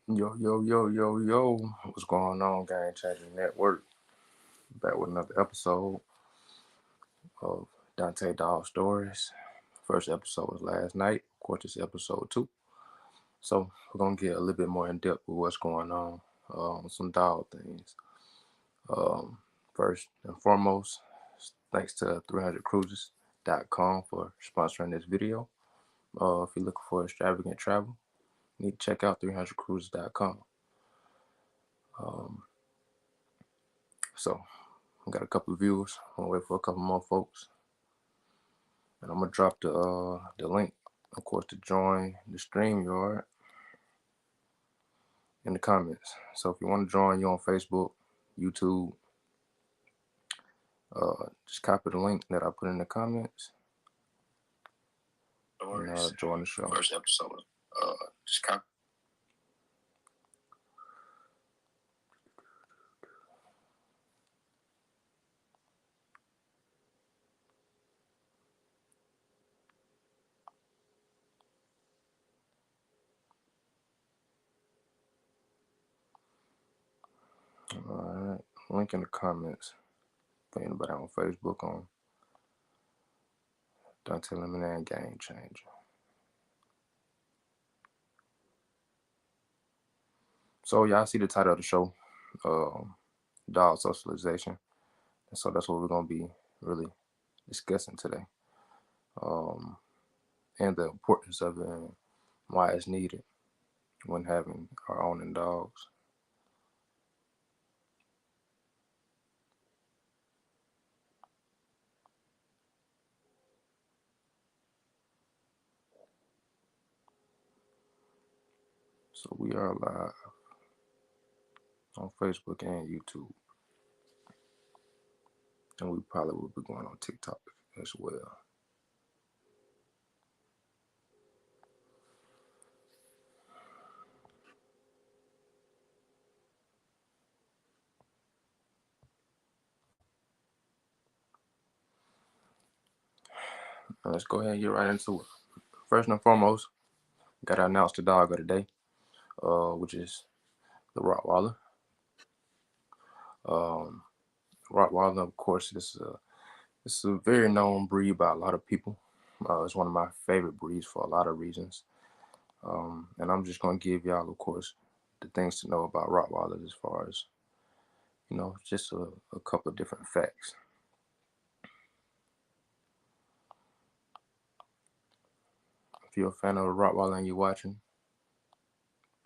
Yo, yo, yo, yo, yo. What's going on, Game Changing Network? Back with another episode of Donte Dog Stories. First episode was last night. Of course, this is episode 2. So, we're going to get a little bit more in depth with what's going on some dog things. Um, First and foremost, thanks to 300cruises.com for sponsoring this video. If you're looking for extravagant travel, you need to check out 300cruises.com. Um, so, I got a couple of viewers. I'm gonna wait for a couple more folks, and I'm gonna drop the link, of course, to join the StreamYard in the comments. So if you want to join, you on Facebook, YouTube, just copy the link that I put in the comments and join the show. First episode, just copy. Alright, link in the comments for anybody on Facebook on Donte Lemonade Game Changer. So y'all see the title of the show, Dog Socialization. And so that's what we're gonna be really discussing today. And the importance of it and why it's needed when having our own dogs. So we are live on Facebook and YouTube. And we probably will be going on TikTok as well. Now let's go ahead and get right into it. First and foremost, gotta announce the dog of the day, which is the Rottweiler. Rottweiler, of course, is a very known breed by a lot of people. It's one of my favorite breeds for a lot of reasons. And I'm just going to give y'all, of course, the things to know about Rottweilers as far as, just a couple of different facts. If you're a fan of a Rottweiler and you're watching,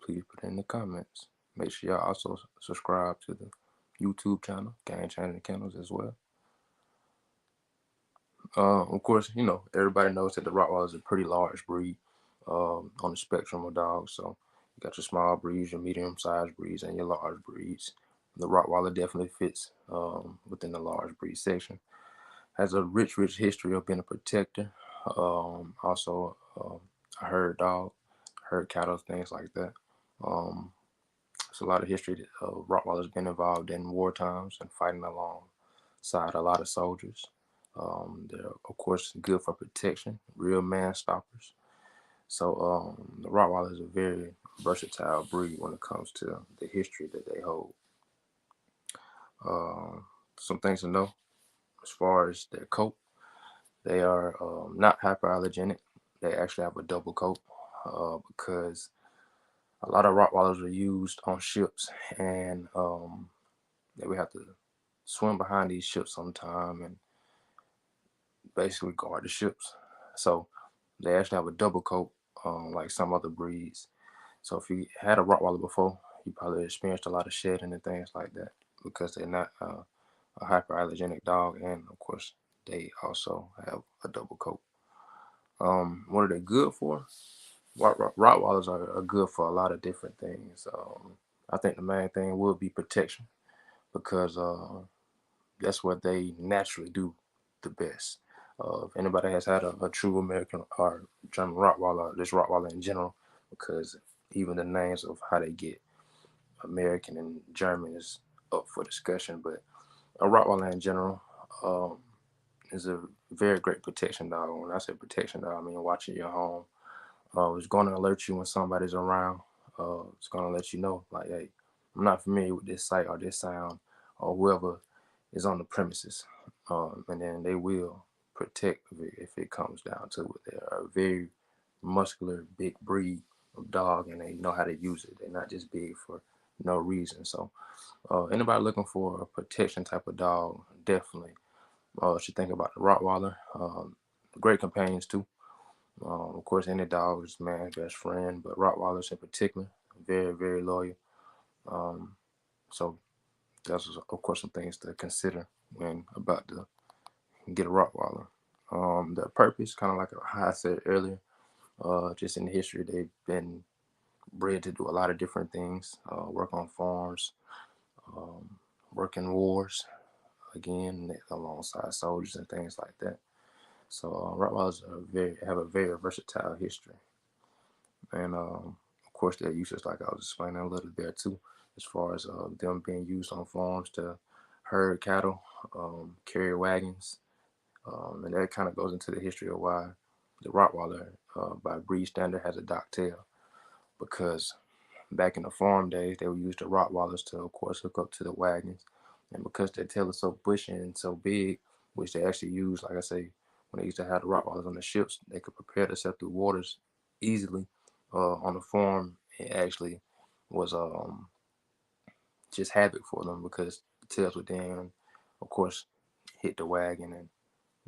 please put it in the comments. Make sure y'all also subscribe to the YouTube channel, Game Changing Kennels as well. Of course, everybody knows that the Rottweiler is a pretty large breed on the spectrum of dogs. So you got your small breeds, your medium-sized breeds, and your large breeds. The Rottweiler definitely fits within the large breed section. Has a rich history of being a protector. Also, a herd dog, herd cattle, things like that. It's a lot of history that Rottweiler's been involved in war times and fighting alongside a lot of soldiers. They're, of course, good for protection, real man stoppers. So the Rottweiler is a very versatile breed when it comes to the history that they hold. Some things to know as far as their coat. They are not hyperallergenic. They actually have a double coat because a lot of Rottweilers are used on ships, and they would have to swim behind these ships sometime and basically guard the ships. So they actually have a double coat, like some other breeds. So if you had a Rottweiler before, you probably experienced a lot of shedding and things like that because they're not a hyperallergenic dog, and of course they also have a double coat. What are they good for? Rottweilers are good for a lot of different things. I think the main thing would be protection because that's what they naturally do the best. If anybody has had a true American or German Rottweiler, this Rottweiler in general, because even the names of how they get American and German is up for discussion. But a Rottweiler in general is a very great protection dog. When I say protection dog, I mean watching your home. It's going to alert you when somebody's around. It's gonna let you know, like, hey, I'm not familiar with this sight or this sound or whoever is on the premises, and then they will protect if it comes down to it. They're a very muscular, big breed of dog, and they know how to use it. They're not just big for no reason. So, anybody looking for a protection type of dog, definitely should think about the Rottweiler. Great companions too. Of course, any dog is man's best friend, but Rottweilers in particular, very, very loyal. Um, so that's of course some things to consider when about to get a Rottweiler. The purpose, kind of like how I said earlier, just in history, they've been bred to do a lot of different things. Work on farms, um, work in wars, again alongside soldiers and things like that. So Rottweilers have a very versatile history, and of course their uses, like I was explaining a little there too, as far as them being used on farms to herd cattle, carry wagons, and that kind of goes into the history of why the Rottweiler, by breed standard, has a dock tail, because back in the farm days, they would use the Rottweilers to, of course, hook up to the wagons. And because their tail is so bushy and so big, which they actually use, like I say, when they used to have the Rottweilers on the ships, they could prepare themselves through waters easily. On the farm, it actually was just havoc for them, because the tails would then, of course, hit the wagon and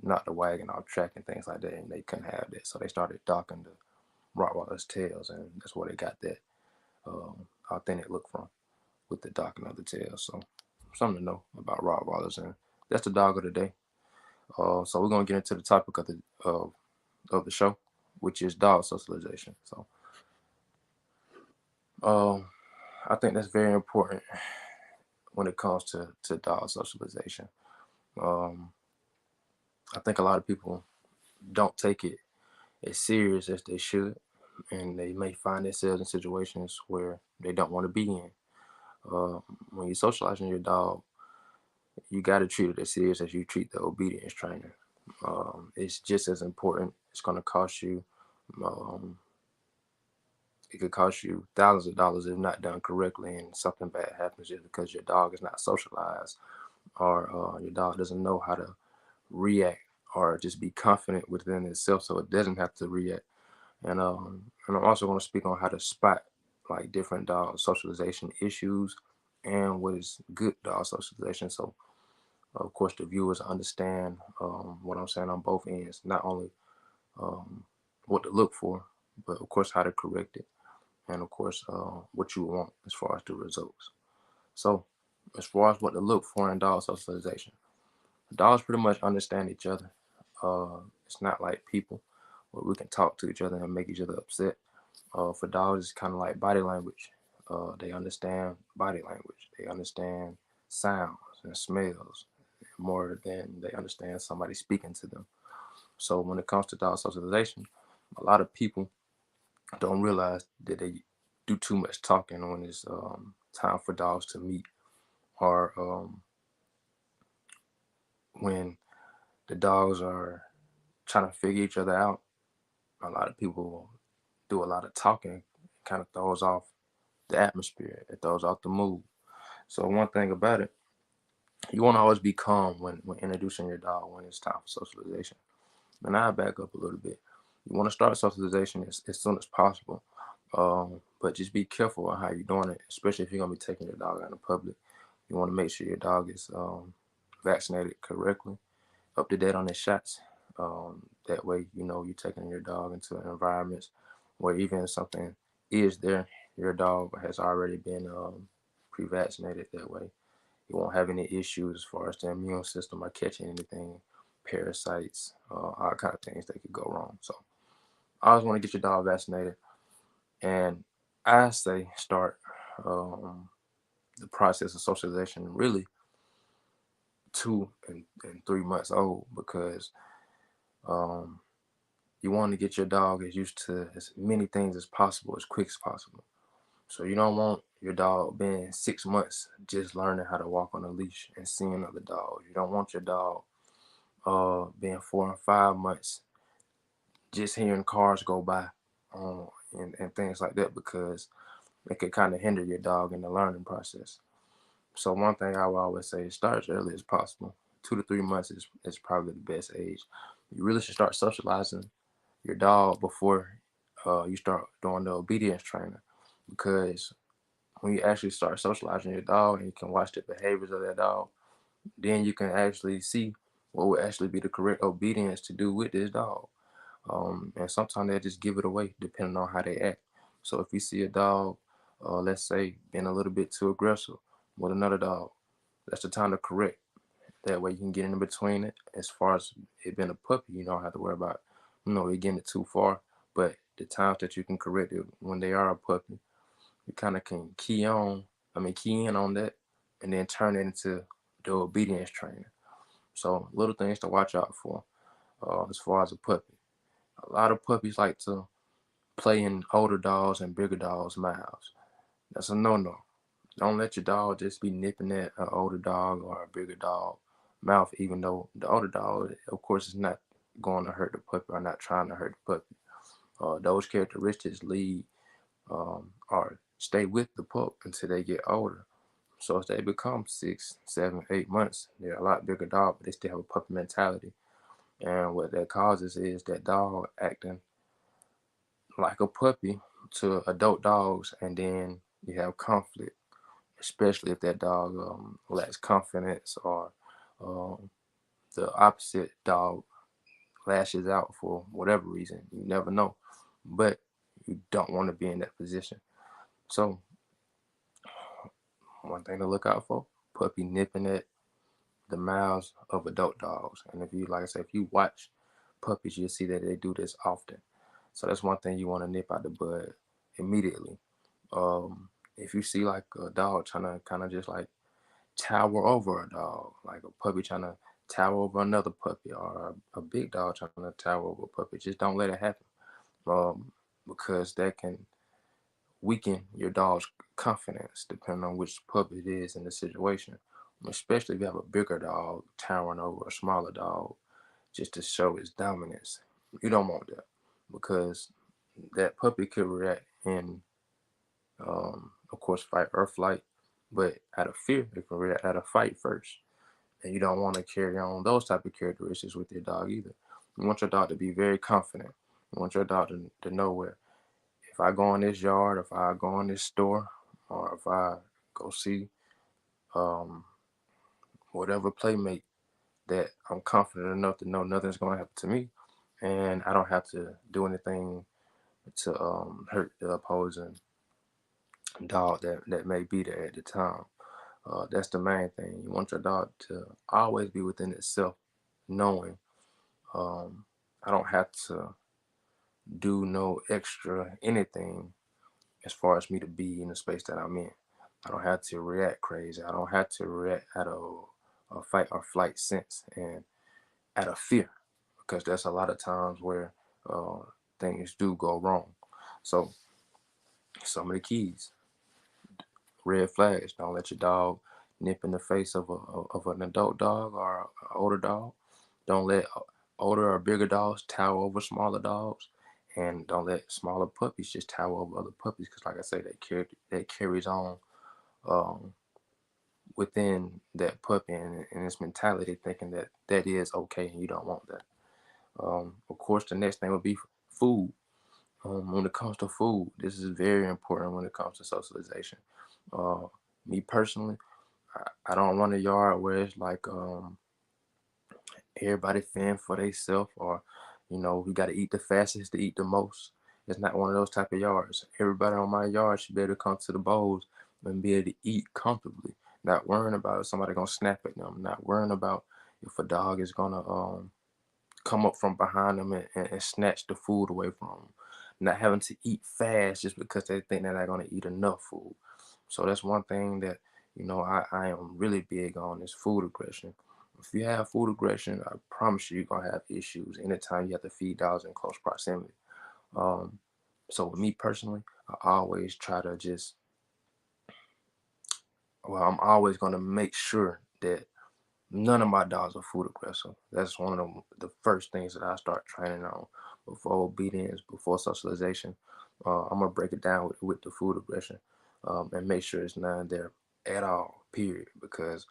knock the wagon off track and things like that, and they couldn't have that. So they started docking the Rottweiler's tails, and that's where they got that authentic look from, with the docking of the tail. So something to know about Rottweilers, and that's the dog of the day. So we're gonna get into the topic of the show, which is dog socialization. So um, I think that's very important when it comes to dog socialization. Um, I think a lot of people don't take it as serious as they should, and they may find themselves in situations where they don't want to be in. When you're socializing your dog, you got to treat it as serious as you treat the obedience trainer. It's just as important. It's going to cost you, um, it could cost you thousands of dollars if not done correctly, and something bad happens just because your dog is not socialized, or your dog doesn't know how to react or just be confident within itself so it doesn't have to react. And I'm also going to speak on how to spot like different dog socialization issues and what is good dog socialization. So of course the viewers understand what I'm saying on both ends, not only um, what to look for, but of course how to correct it, and of course what you want as far as the results. So as far as what to look for in dog socialization, dogs pretty much understand each other. It's not like people where we can talk to each other and make each other upset. For dogs, it's kind of like body language. They understand body language. They understand sounds and smells more than they understand somebody speaking to them. So when it comes to dog socialization, a lot of people don't realize that they do too much talking when it's time for dogs to meet, or when the dogs are trying to figure each other out. A lot of people do a lot of talking, kind of throws off the atmosphere. It throws off the mood. So one thing about it, you want to always be calm when introducing your dog when it's time for socialization. And I'll back up a little bit. You want to start socialization as soon as possible. But just be careful on how you're doing it, especially if you're going to be taking your dog out in public. You want to make sure your dog is vaccinated correctly, up to date on his shots. That way, you know, you're taking your dog into environments where even if something is there, your dog has already been pre-vaccinated. That way, you won't have any issues as far as the immune system or catching anything, parasites, all kind of things that could go wrong. So I always want to get your dog vaccinated, and I say start um, the process of socialization really 2 and 3 months old, because um, you want to get your dog as used to as many things as possible, as quick as possible. So you don't want your dog being 6 months just learning how to walk on a leash and seeing other dogs. You don't want your dog being 4 and 5 months just hearing cars go by, and things like that, because it could kind of hinder your dog in the learning process. So one thing I will always say is start as early as possible. 2 to 3 months is probably the best age. You really should start socializing your dog before you start doing the obedience training, because when you actually start socializing your dog and you can watch the behaviors of that dog, then you can actually see what would actually be the correct obedience to do with this dog. And sometimes they just give it away depending on how they act. So if you see a dog, let's say, being a little bit too aggressive with another dog, that's the time to correct. That way you can get in between it. As far as it being a puppy, you don't have to worry about, it getting it too far. But the times that you can correct it when they are a puppy, you kind of can key in on that, and then turn it into the obedience training. So little things to watch out for as far as a puppy. A lot of puppies like to play in older dogs and bigger dogs' mouths. That's a no-no. Don't let your dog just be nipping at an older dog or a bigger dog mouth, even though the older dog, of course, is not going to hurt the puppy or not trying to hurt the puppy. Those characteristics lead or stay with the pup until they get older. So if they become 6, 7, 8 months, they're a lot bigger dog, but they still have a puppy mentality. And what that causes is that dog acting like a puppy to adult dogs, and then you have conflict, especially if that dog lacks confidence, or um, the opposite dog lashes out for whatever reason. You never know, but you don't want to be in that position. So one thing to look out for: puppy nipping at the mouths of adult dogs. And if you, like I said, if you watch puppies, you'll see that they do this often. So that's one thing you want to nip out the bud immediately. If you see like a dog trying to kind of just like tower over a dog, like a puppy trying to tower over another puppy, or a big dog trying to tower over a puppy, just don't let it happen. Because that can weaken your dog's confidence depending on which puppy it is in the situation. Especially if you have a bigger dog towering over a smaller dog just to show its dominance. You don't want that, because that puppy could react in, of course, fight or flight, but out of fear, it can react out of fight first. And you don't want to carry on those type of characteristics with your dog either. You want your dog to be very confident. You want your dog to know where, if I go in this yard, if I go in this store, or if I go see um, whatever playmate, that I'm confident enough to know nothing's going to happen to me, and I don't have to do anything to hurt the opposing dog that may be there at the time. That's the main thing. You want your dog to always be within itself, knowing I don't have to do no extra anything as far as me to be in the space that I'm in. I don't have to react crazy. I don't have to react out of a fight or flight sense and out of fear, because that's a lot of times where uh, things do go wrong. So some of the keys: red flags. Don't let your dog nip in the face of an adult dog or an older dog. Don't let older or bigger dogs tower over smaller dogs, and don't let smaller puppies just tower over other puppies. Because, like I say, that carries on um, within that puppy and its mentality, thinking that that is okay, and you don't want that. Of course, the next thing would be food. When it comes to food, this is very important when it comes to socialization. Uh, Me personally, I don't run a yard where it's like everybody fend for themselves, or we got to eat the fastest to eat the most. It's not one of those type of yards. Everybody on my yard should be able to come to the bowls and be able to eat comfortably, not worrying about if somebody gonna snap at them, not worrying about if a dog is gonna come up from behind them and snatch the food away from them, not having to eat fast just because they think they're not gonna eat enough food. So that's one thing that I am really big on, is food aggression. If you have food aggression, I promise you're gonna have issues anytime you have to feed dogs in close proximity. Um, so with me personally, I always try to just, I'm always gonna make sure that none of my dogs are food aggressive. That's one of the first things that I start training on before obedience, before socialization. I'm gonna break it down with the food aggression, and make sure it's not there at all. Period. Because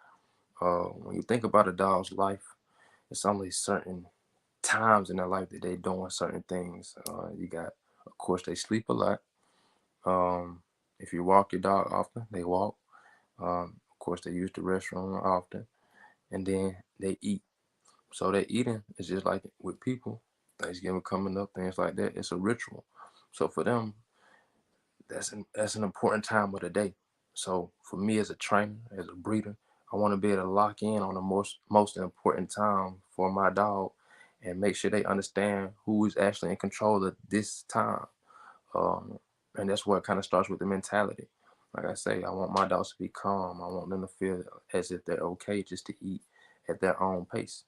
when you think about a dog's life, it's only certain times in their life that they doing certain things. You got, of course, they sleep a lot. Um, if you walk your dog often, they walk. Of course, they use the restroom often, and then they eat. So their eating is just like with people. Thanksgiving coming up, things like that. It's a ritual. So for them, that's an important time of the day. So for me as a trainer, as a breeder, I want to be able to lock in on the most important time for my dog, and make sure they understand who is actually in control of this time. Um, and that's where it kind of starts with the mentality. Like I say, I want my dogs to be calm. I want them to feel as if they're okay just to eat at their own pace.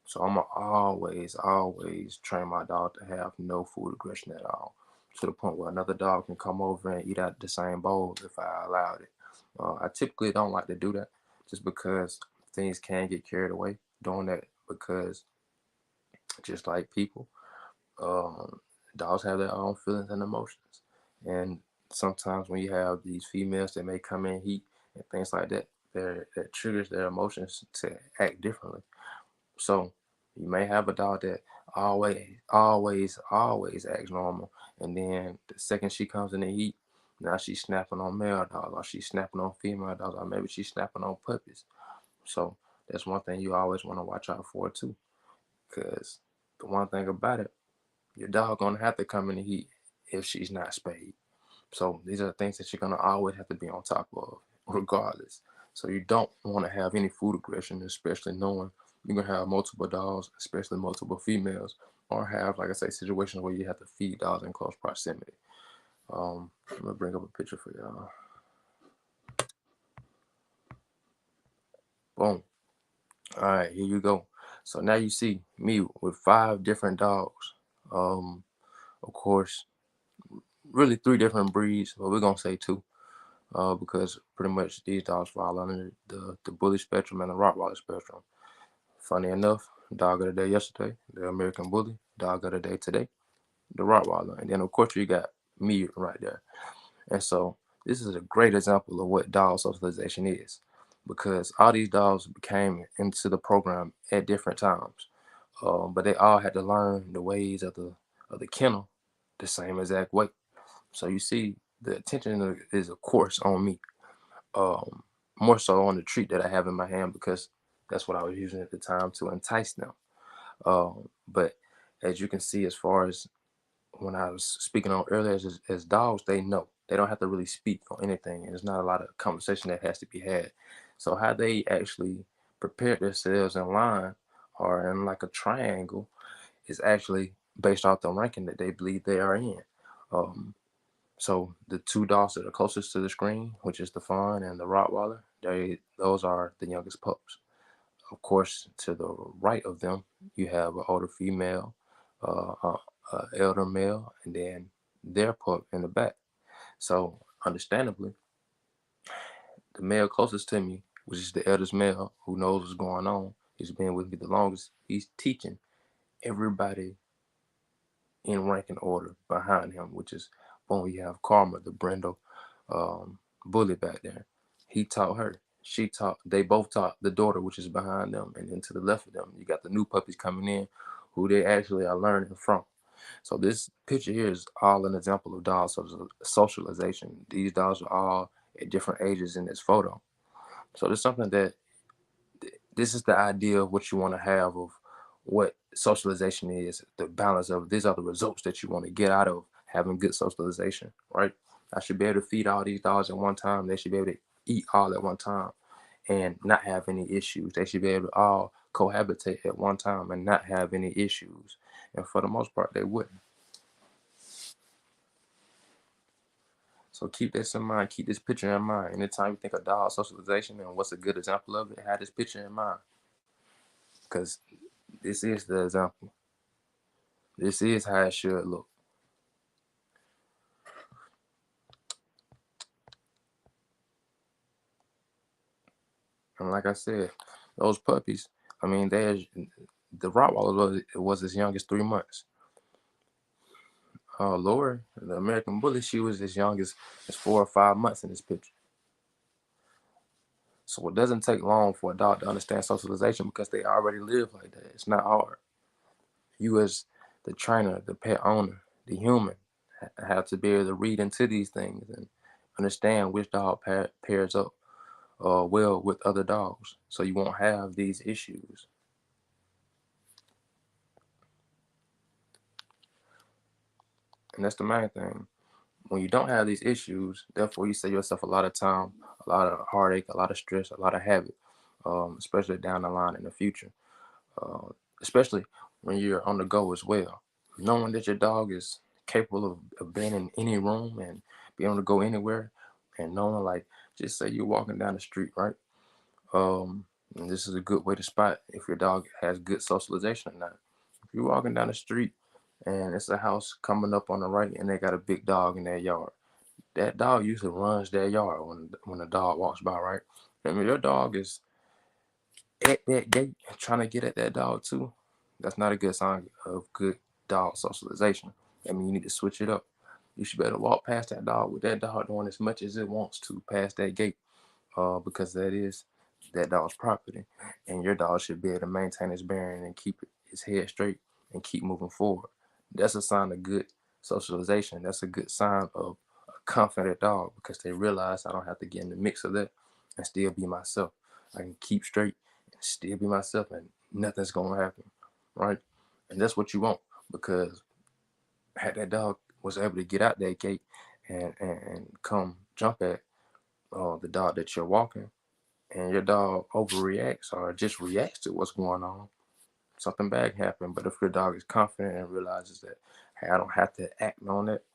So I'm going to always train my dog to have no food aggression at all, to the point where another dog can come over and eat out the same bowl if I allowed it. I typically don't like to do that, just because things can get carried away doing that, because just like people, um, dogs have their own feelings and emotions. And sometimes when you have these females that may come in heat and things like that, that triggers their emotions to act differently. So you may have a dog that always acts normal, and then the second she comes in the heat, now she's snapping on male dogs, or she's snapping on female dogs, or maybe she's snapping on puppies. So that's one thing you always want to watch out for too, because the one thing about it, your dog gonna have to come in the heat if she's not spayed. So these are the things that you're gonna always have to be on top of, regardless. So you don't want to have any food aggression, especially knowing you're gonna have multiple dogs, especially multiple females, or have, like I say, situations where you have to feed dogs in close proximity. I'm gonna bring up a picture for y'all. Boom. All right, here you go. So now you see me with 5 different dogs. Of course, really 3 different breeds, but we're gonna say 2. Because pretty much these dogs fall under the bully spectrum and the Rottweiler spectrum. Funny enough, dog of the day yesterday, the American Bully. Dog of the day today, the Rottweiler. And then, of course, you got me right there. And so this is a great example of what dog socialization is, because all these dogs came into the program at different times, but they all had to learn the ways of the kennel the same exact way. So you see, the attention is, of course, on me, um, more so on the treat that I have in my hand, because that's what I was using at the time to entice them. But as you can see, as far as when I was speaking on earlier, as dogs, they know. They don't have to really speak on anything, and there's not a lot of conversation that has to be had. So how they actually prepare themselves in line or in like a triangle is actually based off the ranking that they believe they are in. Um, so the 2 dogs that are closest to the screen, which is the Fawn and the Rottweiler, those are the youngest pups. Of course, to the right of them, you have an older female, elder male, and then their pup in the back. So understandably, the male closest to me, which is the eldest male who knows what's going on, he's been with me the longest. He's teaching everybody in ranking order behind him, which is, boom, you have Karma, the Brindle bully back there. He taught her. She taught. They both taught the daughter, which is behind them, and then to the left of them, you got the new puppies coming in, who they actually are learning from. So this picture here is all an example of dog socialization. These dogs are all at different ages in this photo. So there's something that this is the idea of what you want to have of what socialization is, the balance of these are the results that you want to get out of having good socialization, right? I should be able to feed all these dogs at one time. They should be able to eat all at one time and not have any issues. They should be able to all cohabitate at one time and not have any issues. And for the most part, they wouldn't. So keep this in mind. Keep this picture in mind. Anytime you think of dog socialization and what's a good example of it, have this picture in mind. Because this is the example. This is how it should look. And like I said, those puppies, I mean, the Rottweiler was as young as 3 months. Lori, the American Bully, she was as young as 4 or 5 months in this picture. So it doesn't take long for a dog to understand socialization because they already live like that. It's not hard. You as the trainer, the pet owner, the human, have to be able to read into these things and understand which dog pairs up well with other dogs, so you won't have these issues. And that's the main thing. When you don't have these issues, therefore you save yourself a lot of time, a lot of heartache, a lot of stress, a lot of habit, especially down the line in the future. Uh, Especially when you're on the go as well. Knowing that your dog is capable of being in any room and being able to go anywhere, and knowing, like, just say you're walking down the street, right? And this is a good way to spot if your dog has good socialization or not. If you're walking down the street and it's a house coming up on the right and they got a big dog in their yard, that dog usually runs their yard when the dog walks by, right? And if your dog is at that gate trying to get at that dog too, that's not a good sign of good dog socialization. I mean, you need to switch it up. You should better walk past that dog with that dog doing as much as it wants to past that gate, because that is that dog's property, and your dog should be able to maintain his bearing and keep his head straight and keep moving forward. That's a sign of good socialization. That's a good sign of a confident dog because they realize I don't have to get in the mix of that and still be myself. I can keep straight and still be myself, and nothing's gonna happen, right? And that's what you want, because had that dog was able to get out that gate and come jump at the dog that you're walking, and your dog overreacts or just reacts to what's going on, something bad can happen. But if your dog is confident and realizes that, hey, I don't have to act on it,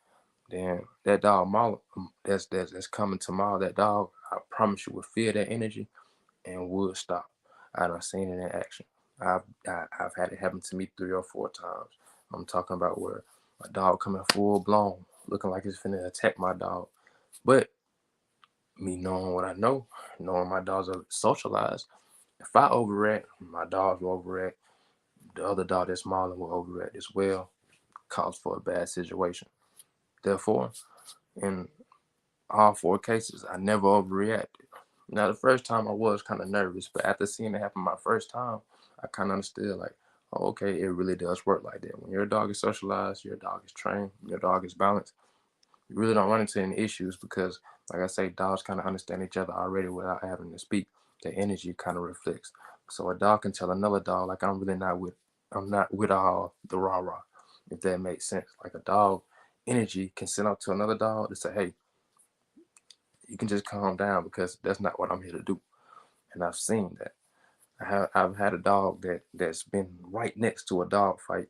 then that dog that's coming tomorrow, that dog, I promise you, will feel that energy and would stop. I done seen it in action. I've had it happen to me 3 or 4 times. I'm talking about where a dog coming full blown, looking like it's finna attack my dog. But me knowing what I know, knowing my dogs are socialized, if I overact, my dogs will overact. The other dog that's smaller will overact as well, cause for a bad situation. Therefore, in all 4 cases, I never overreacted. Now, the first time I was kind of nervous, but after seeing it happen my first time, I kind of understood, like, oh, okay, it really does work like that. When your dog is socialized, your dog is trained, your dog is balanced, you really don't run into any issues because, like I say, dogs kind of understand each other already without having to speak. The energy kind of reflects. So a dog can tell another dog, like, I'm not with all the rah rah, if that makes sense. Like a dog energy can send out to another dog to say, hey, you can just calm down because that's not what I'm here to do. And I've seen that. I've had a dog that's been right next to a dog fight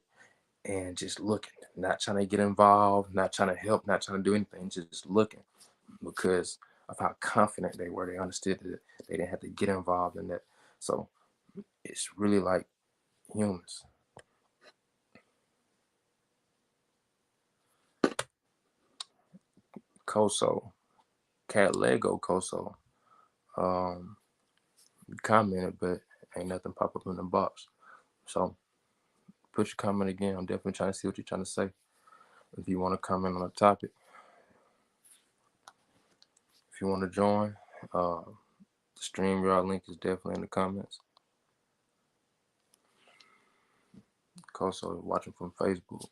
and just looking, not trying to get involved, not trying to help, not trying to do anything, just looking because of how confident they were. They understood that they didn't have to get involved in that. So it's really like humans. Koso, Cat Lego Koso, um, commented, but ain't nothing pop up in the box. So put your comment again. I'm definitely trying to see what you're trying to say. If you want to comment on the topic, if you want to join, the StreamYard link is definitely in the comments. Also, watching from Facebook.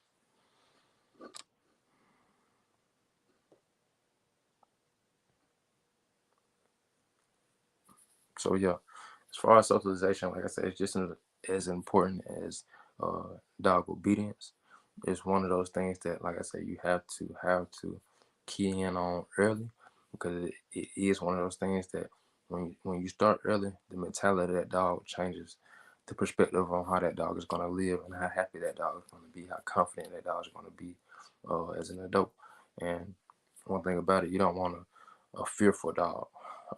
So yeah, as far as socialization, like I said, it's just as important as dog obedience. It's one of those things that, like I said, you have to key in on early because it is one of those things that when you start early, the mentality of that dog changes the perspective on how that dog is going to live and how happy that dog is going to be, how confident that dog is going to be as an adult. And one thing about it, you don't want a fearful dog.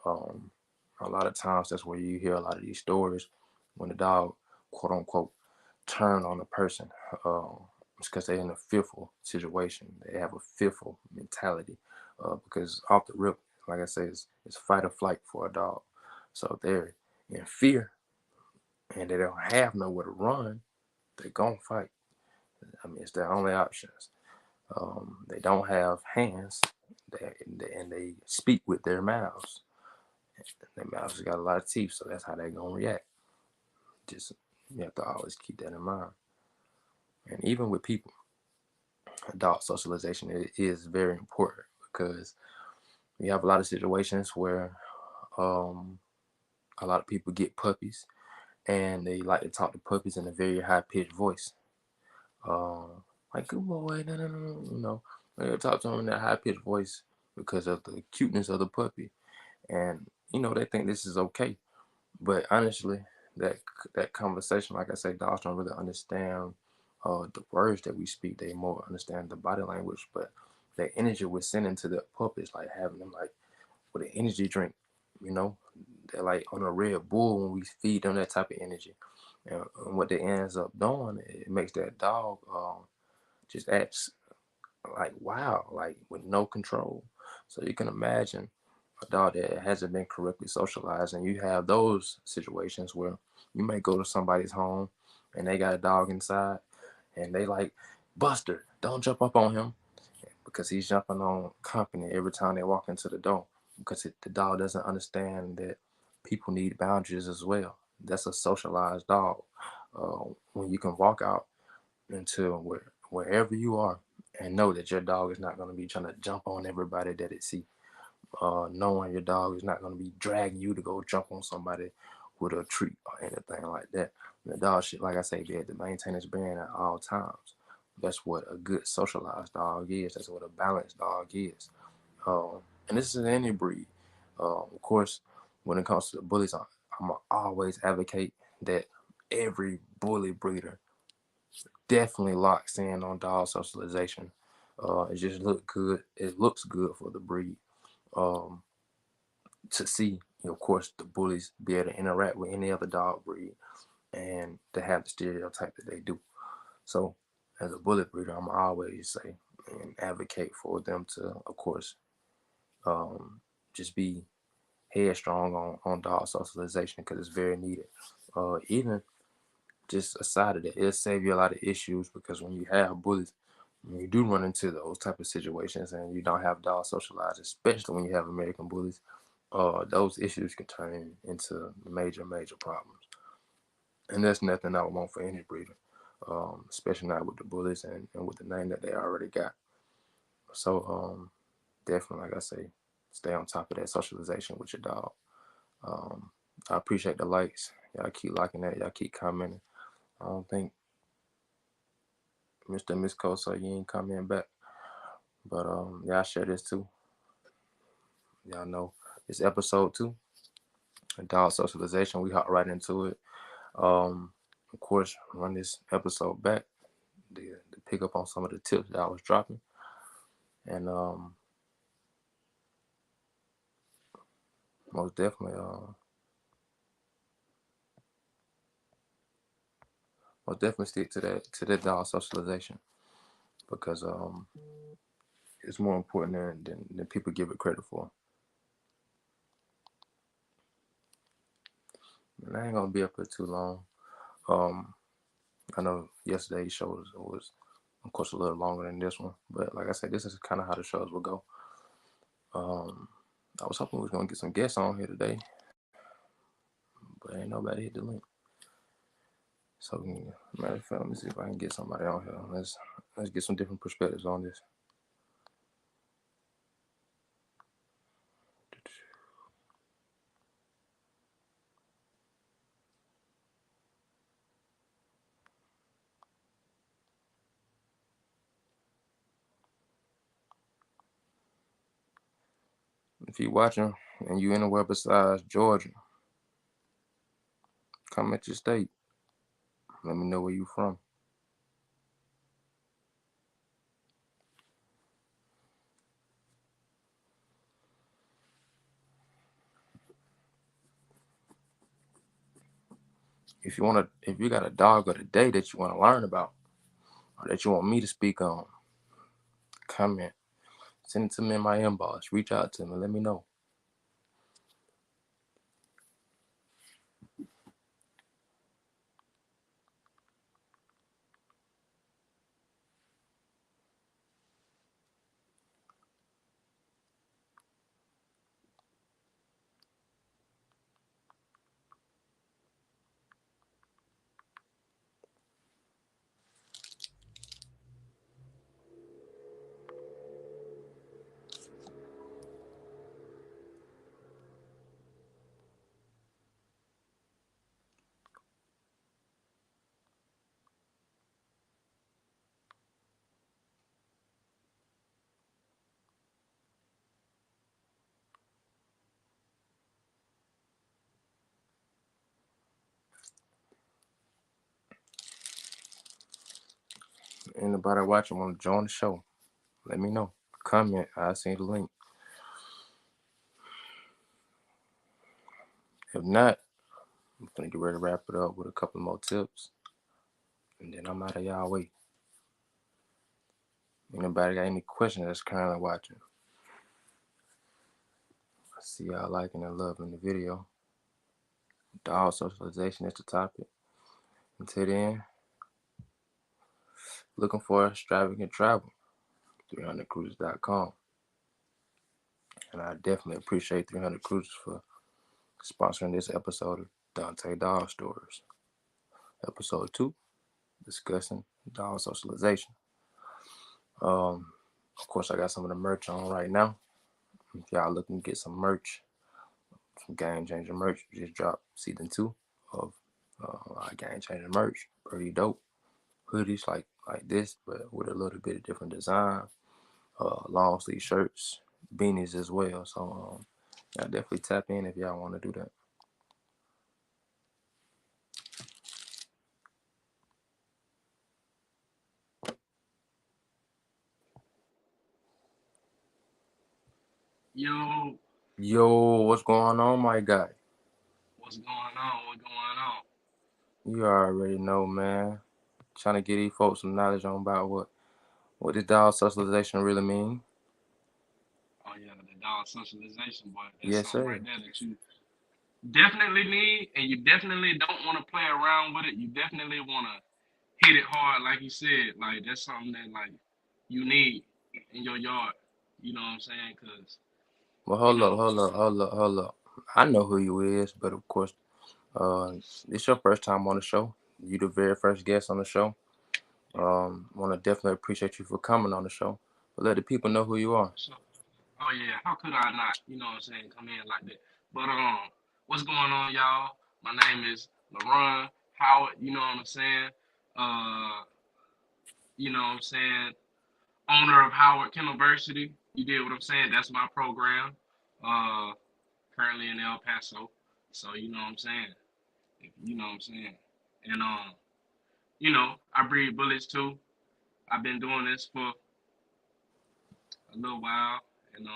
Um, a lot of times, that's where you hear a lot of these stories when the dog, quote unquote, turn on a person. It's because they're in a fearful situation. They have a fearful mentality because off the rip, like I said, it's fight or flight for a dog. So they're in fear and they don't have nowhere to run. They're going to fight. I mean, it's their only options. They don't have hands, and they speak with their mouths. Their mouths got a lot of teeth, so that's how they're gonna react. Just you have to always keep that in mind. And even with people, adult socialization is very important because we have a lot of situations where um, a lot of people get puppies and they like to talk to puppies in a very high pitched voice. Like, good boy, no, no, no, no, they talk to them in that high pitched voice because of the cuteness of the puppy. And, they think this is okay. But honestly, that that conversation, like I say, dogs don't really understand the words that we speak. They more understand the body language, but the energy we're sending to the puppets, like having them like with an energy drink, you know, they're like on a Red Bull when we feed them that type of energy. And what they ends up doing, it makes that dog just acts like wow, like with no control. So you can imagine a dog that hasn't been correctly socialized, and you have those situations where you may go to somebody's home and they got a dog inside, and they like, Buster, don't jump up on him because he's jumping on company every time they walk into the door because the dog doesn't understand that people need boundaries as well. That's a socialized dog. When you can walk out into wherever you are and know that your dog is not going to be trying to jump on everybody that it see, knowing your dog is not going to be dragging you to go jump on somebody with a treat or anything like that. The dog should, like I say, be able to maintain its bearing at all times. That's what a good socialized dog is. That's what a balanced dog is. Um, and this is any breed. Of course, when it comes to the bullies, I'm gonna always advocate that every bully breeder definitely locks in on dog socialization. It just look good. It looks good for the breed. Um, to see, of course, the bullies be able to interact with any other dog breed and to have the stereotype that they do. So, as a bully breeder, I'm always say and advocate for them to, of course, um, just be headstrong on dog socialization because it's very needed. Even just aside of that, it'll save you a lot of issues because when you have bullies, when you do run into those type of situations and you don't have dogs socialized, especially when you have American bullies, those issues can turn into major, major problems. And that's nothing I would want for any breeder, especially not with the bullies and with the name that they already got. So definitely, like I say, stay on top of that socialization with your dog. Um, I appreciate the likes. Y'all keep liking that. Y'all keep commenting. I don't think Mr. Miss Kosa, you ain't coming back. But y'all share this too. Y'all know it's episode 2, dog socialization. We hop right into it. Of course, run this episode back to pick up on some of the tips that I was dropping. And most definitely, stick to that dog socialization because it's more important than people give it credit for. And I ain't gonna be up here too long. Um, I know yesterday's show was of course a little longer than this one, but like I said, this is kind of how the shows will go. Um, I was hoping we was gonna get some guests on here today, but ain't nobody hit the link. So matter of fact, let me see if I can get somebody on here. Let's get some different perspectives on this. If you're watching and you anywhere besides Georgia, come at your state. Let me know where you from. If you got a dog of the day that you want to learn about, or that you want me to speak on, comment. Send it to me in my inbox. Reach out to me. Let me know. Anybody watching want to join the show? Let me know. Comment. I'll send the link. If not, I'm gonna get ready to wrap it up with a couple more tips, and then I'm out of y'all way. Anybody got any questions that's currently watching? I see y'all liking and loving the video. Dog socialization is the topic. Until then, looking for extravagant travel. 300cruises.com. And I definitely appreciate 300 Cruises for sponsoring this episode of Donte Dog Stories. Episode 2, discussing dog socialization. Of course, I got some of the merch on right now. If y'all looking to get some merch, some game changer merch, just dropped season 2 of our game changer merch. Pretty dope. Hoodies like this, but with a little bit of different design. Long sleeve shirts, beanies as well. So y'all definitely tap in if y'all want to do that. Yo, Yo, what's going on, my guy? what's going on? What's going on? You already know, man. Trying to get these folks some knowledge on about what this dog socialization really mean. Oh yeah, the dog socialization, boy. That's Yes, something sir. right there that you definitely need, and you definitely don't want to play around with it. You definitely want to hit it hard, like you said. Like that's something that like you need in your yard. You know what I'm saying? Cause Well, you hold up, know, hold up, hold up, hold up. I know who you is, but of course, it's your first time on the show. You the very first guest on the show. yeah, Want to definitely appreciate you for coming on the show. But let the people know who you are. so oh yeah, how could I not? You know what I'm saying? Come in like that. But what's going on, y'all? My name is LaRon Howard. You know what I'm saying? Uh, you know what I'm saying? Owner of Howard University. You did what I'm saying? That's my program. Uh, currently in El Paso. So you know what I'm saying? You know what I'm saying? And I breed bullets too. I've been doing this for a little while, and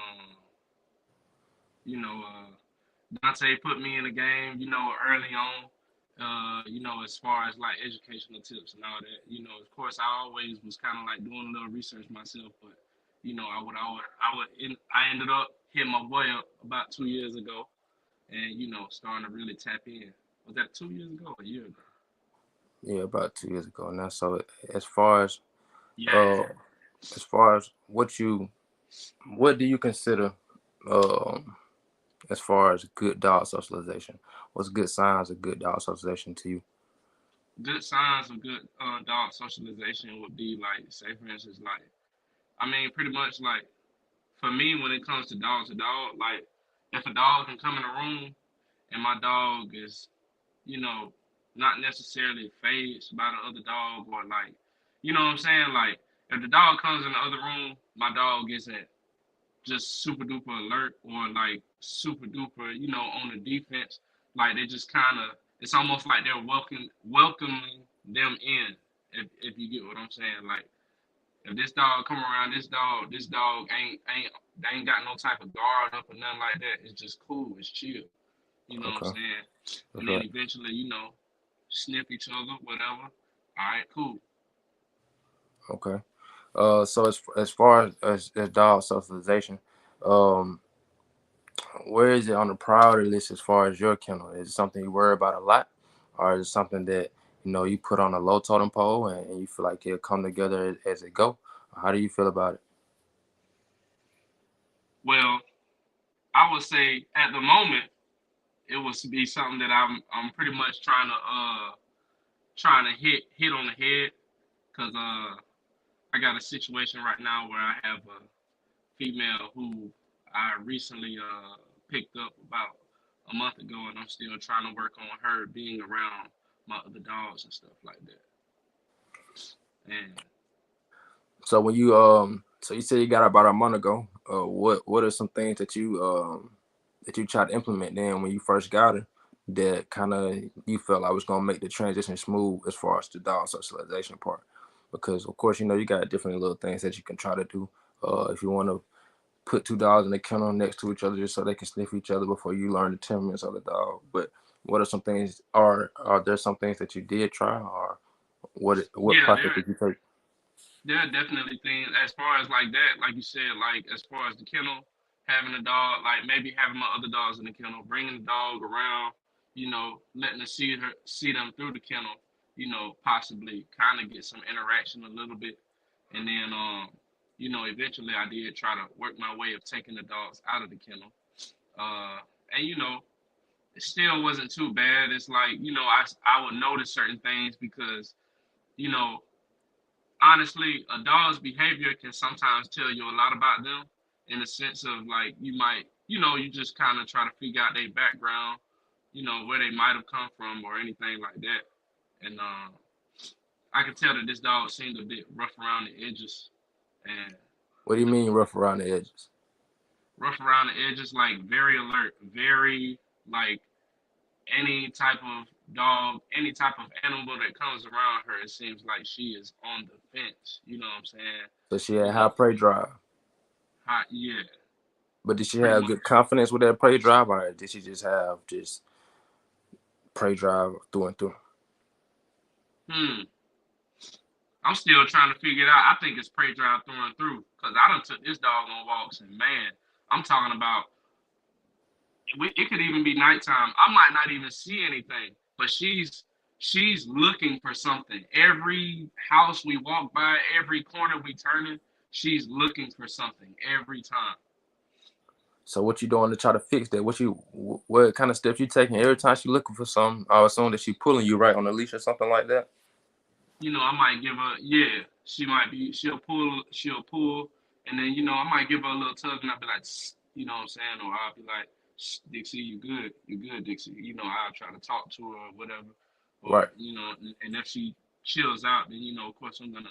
Donte put me in the game, early on. As far as like educational tips and all that. Of course, I always was kind of like doing a little research myself, but I ended up hitting my boy up about 2 years ago, and starting to really tap in. Was that 2 years ago or a year ago? Yeah, about 2 years ago now. So as far as uh, Yeah. what do you consider um as far as good dog socialization? What's good signs of good dog socialization to you? Good signs of good dog socialization would be like, say for instance, like I mean, pretty much like for me when it comes to dog, like if a dog can come in a room and my dog is, you know, not necessarily phased by the other dog or like, you know what I'm saying? Like if the dog comes in the other room, my dog isn't just super duper alert or like super duper, on the defense. Like they just kind of, it's almost like they're welcoming them in. If you get what I'm saying, like if this dog come around, this dog ain't they ain't got no type of guard up or nothing like that. It's just cool. It's chill. You know what I'm Okay, saying? that's And then right. eventually, sniff each other, whatever. All right, cool. Okay. So as far as dog socialization, um, where is it on the priority list as far as your kennel? Is it something you worry about a lot, or is it something that you put on a low totem pole and you feel like it'll come together as it go? How do you feel about it? Well, I would say at the moment it would be something that I'm pretty much trying to hit on the head because I got a situation right now where I have a female who I recently picked up about a month ago, and I'm still trying to work on her being around my other dogs and stuff like that. And So so you said you got about a month ago. What are some things that you tried to implement then when you first got her that kind of you felt like was gonna make the transition smooth as far as the dog socialization part? because of course you got different little things that you can try to do. If you want to put two dogs in the kennel next to each other just so they can sniff each other before you learn the temperaments of the dog. But what are some things? Are there some things that you did try, or what Yeah, process did you take? there are definitely things as far as like that, like you said, like as far as the kennel, having a dog, like maybe having my other dogs in the kennel, bringing the dog around, letting her see them through the kennel, possibly kind of get some interaction a little bit, and then eventually I did try to work my way of taking the dogs out of the kennel, uh, and it still wasn't too bad. It's like I would notice certain things because you know honestly, a dog's behavior can sometimes tell you a lot about them in the sense of like you might, you just kind of try to figure out their background, where they might have come from or anything like that. And I could tell that this dog seemed a bit rough around the edges and What do you the mean rough around the edges? rough around the edges, like very alert, very like any type of dog, any type of animal that comes around her, it seems like she is on the fence. You know what I'm saying? So she had You high know, prey drive, yeah, but did she pretty have good much. confidence with that prey drive, or did she just have just prey drive through and through? Hmm. I'm still trying to figure it out. I think it's prey drive through and through because I done took this dog on walks and man, I'm talking about it could even be nighttime. I might not even see anything, but she's looking for something. Every house we walk by, every corner we turn in, she's looking for something every time. So what you doing to try to fix that? What kind of steps you taking every time she looking for something? I assume that she pulling you right on the leash or something like that. I might give her, yeah, she'll pull, and then, I might give her a little tug, and I'll be like, you know what I'm saying? Or I'll be like, Dixie, you good, Dixie. I'll try to talk to her or whatever. Or, Right. and if she chills out, then, of course, I'm gonna,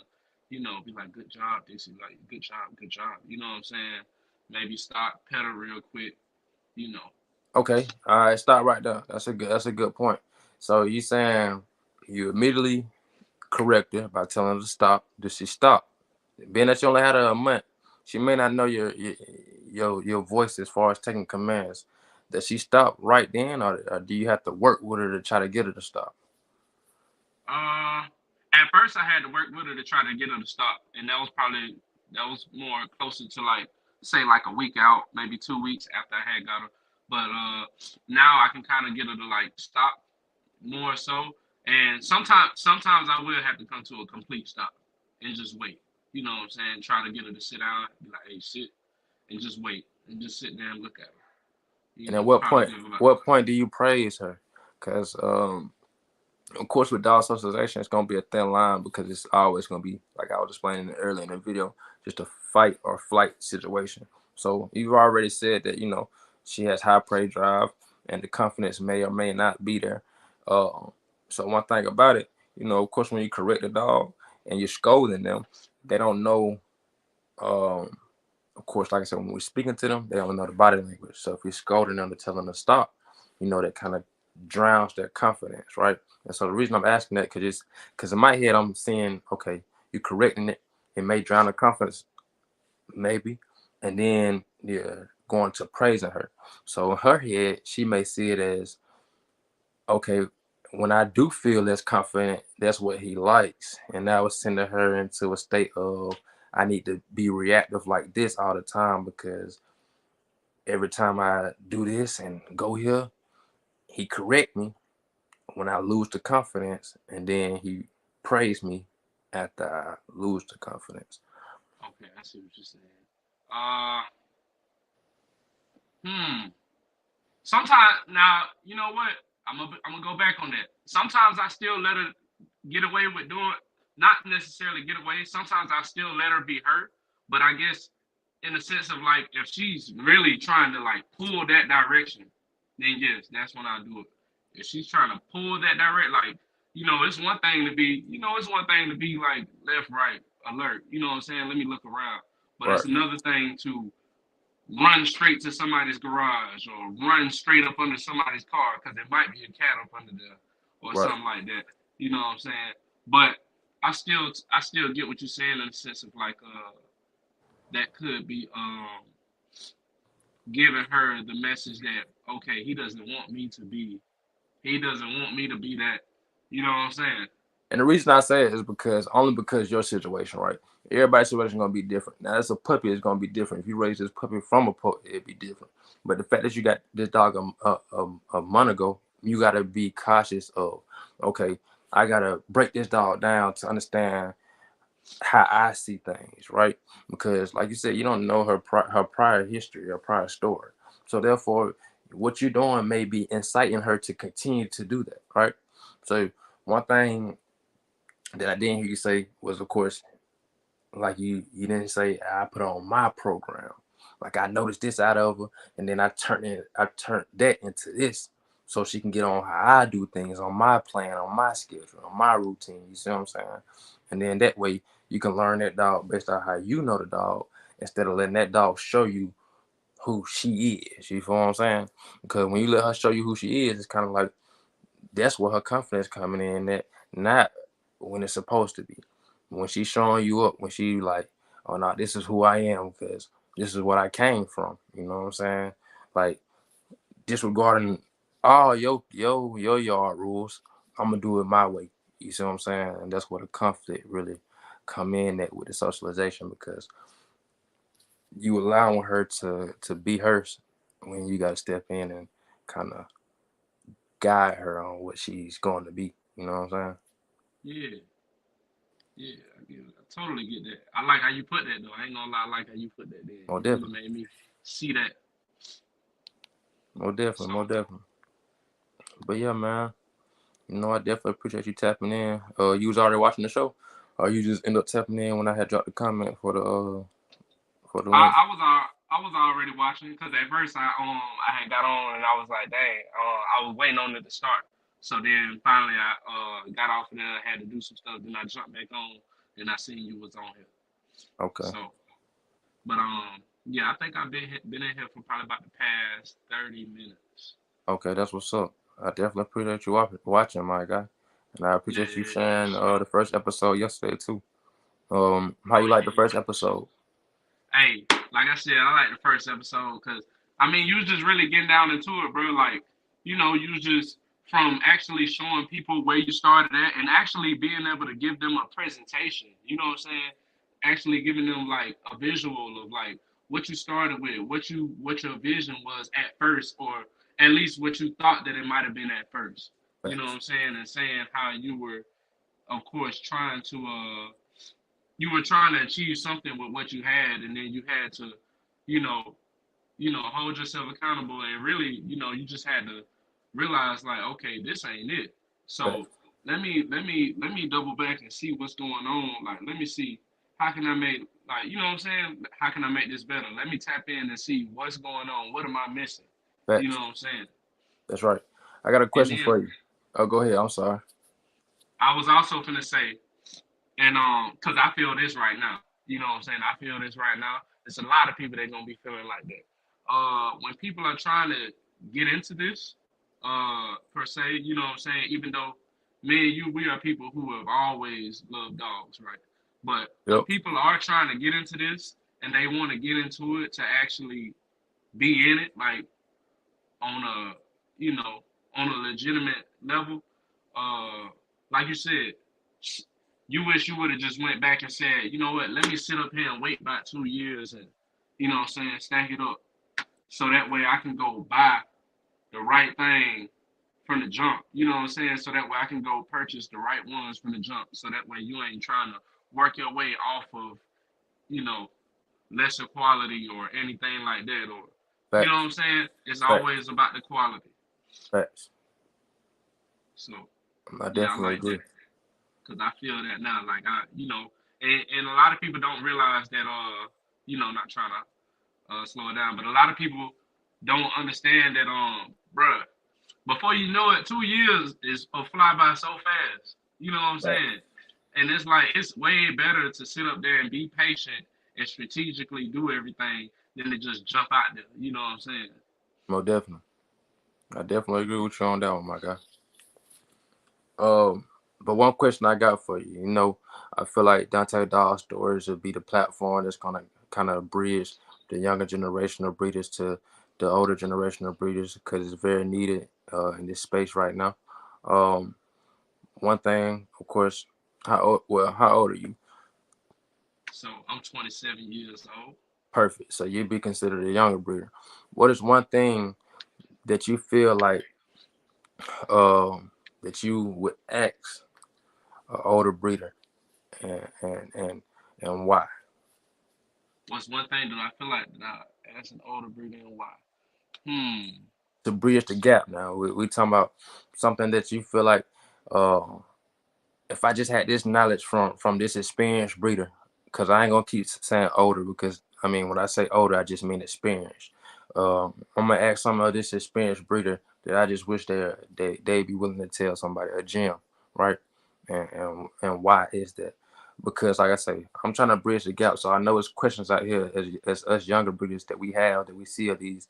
be like, good job, Dixie. Like, good job, good job. You know what I'm saying? Maybe stop, pedal real quick, you know. Okay. All right. Stop right there. That's a good point. So you saying you immediately correct her by telling her to stop. Does she stop? Being that you only had her a month, she may not know your voice as far as taking commands. Does she stop right then, or do you have to work with her to try to get her to stop? Uh, at first, I had to work with her to try to get her to stop, and that was more closer to like say like a week out, maybe 2 weeks after I had got her. But now I can kind of get her to like stop more so, and sometimes I will have to come to a complete stop and just wait. You know what I'm saying? Try to get her to sit down, be like, hey, sit, and just wait, and just sit there and look at her. And at what Probably point? give her like, What point do you praise her? Because of course, with dog socialization, it's gonna be a thin line because it's always gonna be like I was explaining earlier in the video, just a fight or flight situation. So you've already said that she has high prey drive and the confidence may or may not be there. Uh, so one thing about it, of course, when you correct a dog and you're scolding them, they don't know. Um, of course, like I said, when we're speaking to them, they don't know the body language. So if you're scolding them to tell them to stop, that kind of drowns their confidence, right? And so the reason I'm asking that, because in my head I'm seeing, okay, you correcting it, it may drown the confidence, maybe, and then you're going to praising her. So in her head, she may see it as, okay, when I do feel less confident, that's what he likes. And that was sending her into a state of I need to be reactive like this all the time because every time I do this and go here, he correct me when I lose the confidence, and then he praise me after I lose the confidence. okay, I see what you're saying. Uh, hmm. Sometimes now, you know what? I'm gonna go back on that. Sometimes I still let her get away with doing, not necessarily get away. Sometimes I still let her be her, but I guess in the sense of like if she's really trying to like pull that direction, then yes, that's when I do it. If she's trying to pull that direct, like it's one thing to be, it's one thing to be like left, right, alert. You know what I'm saying? Let me look around. But Right, it's another thing to run straight to somebody's garage or run straight up under somebody's car because there might be a cat up under there or right. something like that. You know what I'm saying? But I still get what you're saying in the sense of like that could be giving her the message that okay, he doesn't want me to be that. You know what I'm saying? And the reason I say it is because only because your situation, right? Everybody's situation is gonna be different. Now, as a puppy, it's gonna be different. If you raise this puppy from a puppy, it'd be different. But the fact that you got this dog a month ago, you gotta be cautious of. Okay, I gotta break this dog down to understand how I see things, right? Because, like you said, you don't know her prior history or prior story. So therefore, what you're doing may be inciting her to continue to do that, right? So one thing that I didn't hear you say was, of course, like you didn't say I put on my program. Like I noticed this out of her, and then I turned that into this, so she can get on how I do things on my plan, on my schedule, on my routine. You see what I'm saying? And then that way you can learn that dog based on how you know the dog, instead of letting that dog show you who she is. You feel what I'm saying? Because when you let her show you who she is, it's kind of like that's where her confidence coming in at, not when it's supposed to be. When she's showing you up, when she like, oh no, this is who I am because this is what I came from. You know what I'm saying? Like disregarding all your yard rules, I'm gonna do it my way. You see what I'm saying? And that's where the conflict really come in at with the socialization, because you allowing her to be hers when you gotta step in and kind of guide her on what she's going to be. You know what I'm saying? Yeah, yeah, I get it. I totally get that. I like how you put that though. I ain't gonna lie, I like how you put that there. More It really definitely. made me see that. More definitely. So More definitely. But yeah, man. I definitely appreciate you tapping in. You was already watching the show, or you just end up tapping in when I had dropped the comment for the link. I was already watching because at first I had got on and I was like, dang, I was waiting on it to start. So then finally I got off and then I had to do some stuff. Then I jumped back on and I seen you was on here. Okay. So, but yeah, I think I've been in here for probably about the past 30 minutes. Okay, that's what's up. I definitely appreciate you watching, my guy, and I Yeah, appreciate you yeah, yeah, for sharing sure. the first episode yesterday too. How Oh you like yeah, the yeah, first for sure. episode? Hey, like I said, I like the first episode because I mean, you was just really getting down into it, bro. Like, you was just from actually showing people where you started at and actually being able to give them a presentation. You know what I'm saying? Actually giving them like a visual of like what you started with, what your vision was at first, or at least what you thought that it might have been at first. You know what Facts. I'm saying? And saying how you were, of course, you were trying to achieve something with what you had, and then you had to, you know, hold yourself accountable, and really, you just had to realize like, okay, this ain't it. So Facts. let me double back and see what's going on. Like, let me see how can I make, like, you know what I'm saying? How can I make this better? Let me tap in and see what's going on. What am I missing? You know Facts. what I'm saying? That's right. I got a And question then for you. Oh, go ahead. I'm sorry. I was also gonna say, and because I feel this right now. You know what I'm saying? I feel this right now. There's a lot of people that gonna be feeling like that. When people are trying to get into this, per se, you know what I'm saying? Even though me and you, we are people who have always loved dogs, right? But when Yep. people are trying to get into this and they want to get into it to actually be in it, like on a, you know, on a legitimate level, uh, like you said, you wish you would have just went back and said, you know what, let me sit up here and wait about 2 years and, you know what I'm saying, stack it up so that way I can go buy the right thing from the jump. You know what I'm saying? So that way I can go purchase the right ones from the jump. So that way you ain't trying to work your way off of, you know, lesser quality or anything like that. Or, you know what Facts. I'm saying? It's Facts. always about the quality. Facts. So, I yeah, I definitely like agree. that. Because I feel that now. Like, and a lot of people don't realize that, not trying to slow it down, but a lot of people don't understand that, bruh, before you know it, 2 years is a fly by so fast. You know what I'm Facts. saying? And it's like it's way better to sit up there and be patient and strategically do everything than to just jump out there. You know what I'm saying? More definitely. I definitely agree with you on that one, my guy. Um, But one question I got for you, I feel like Dante Dog stories would be the platform that's gonna kind of bridge the younger generation of breeders to the older generation of breeders because it's very needed in this space right now. Um, One thing, of course, how old are you? So I'm 27 years old. Perfect. So you'd be considered a younger breeder. What is one thing that you feel like that you would ask an older breeder and why? What's one thing that I feel like that I as an older breeder and why? Hmm. To bridge the gap now. We talking about something that you feel like uh, if I just had this knowledge from this experienced breeder, because I ain't gonna keep saying older because I mean when I say older I just mean experienced. I'm gonna ask some of this experienced breeder that I just wish they be willing to tell somebody a gem, right? And why is that? Because like I say, I'm trying to bridge the gap. So I know it's questions out here as us younger breeders that we have that we see of these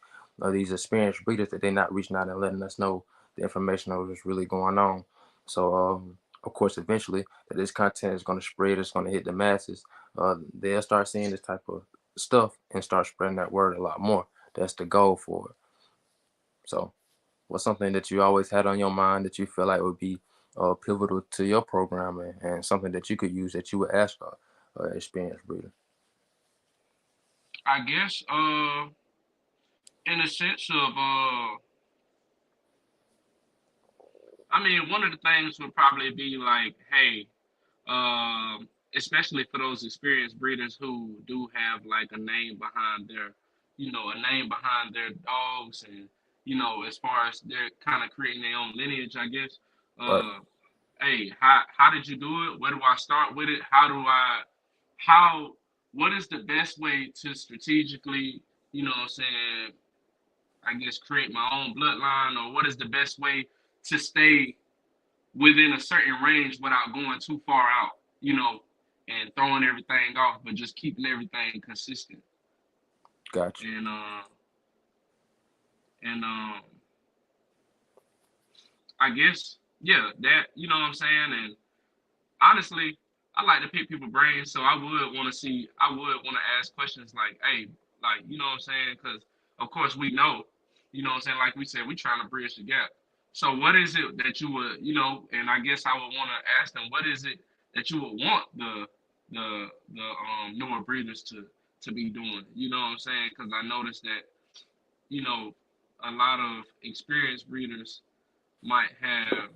experienced breeders that they're not reaching out and letting us know the information of what's really going on. So of course, eventually that this content is going to spread, it's going to hit the masses. They'll start seeing this type of stuff and start spreading that word a lot more. That's the goal for it. So, what's something that you always had on your mind that you feel like would be pivotal to your programming and something that you could use that you would ask a experienced breeder? I guess in the sense of I mean one of the things would probably be like, hey, especially for those experienced breeders who do have like a name behind their, a name behind their dogs, and as far as they're kind of creating their own lineage, I guess. Right. Uh, hey, how did you do it? Where do I start with it? How what is the best way to strategically, what I'm saying, I guess create my own bloodline, or what is the best way to stay within a certain range without going too far out, and throwing everything off, but just keeping everything consistent. Gotcha. And I guess yeah, that what I'm saying. And honestly, I like to pick people's brains, so I would want to ask questions like, hey, like what I'm saying, because of course we know, what I'm saying, like we said, we trying to bridge the gap. So what is it that you would, and I guess I would want to ask them, what is it that you would want the newer breeders to be doing? You know what I'm saying? Because I noticed that you know a lot of experienced breeders might have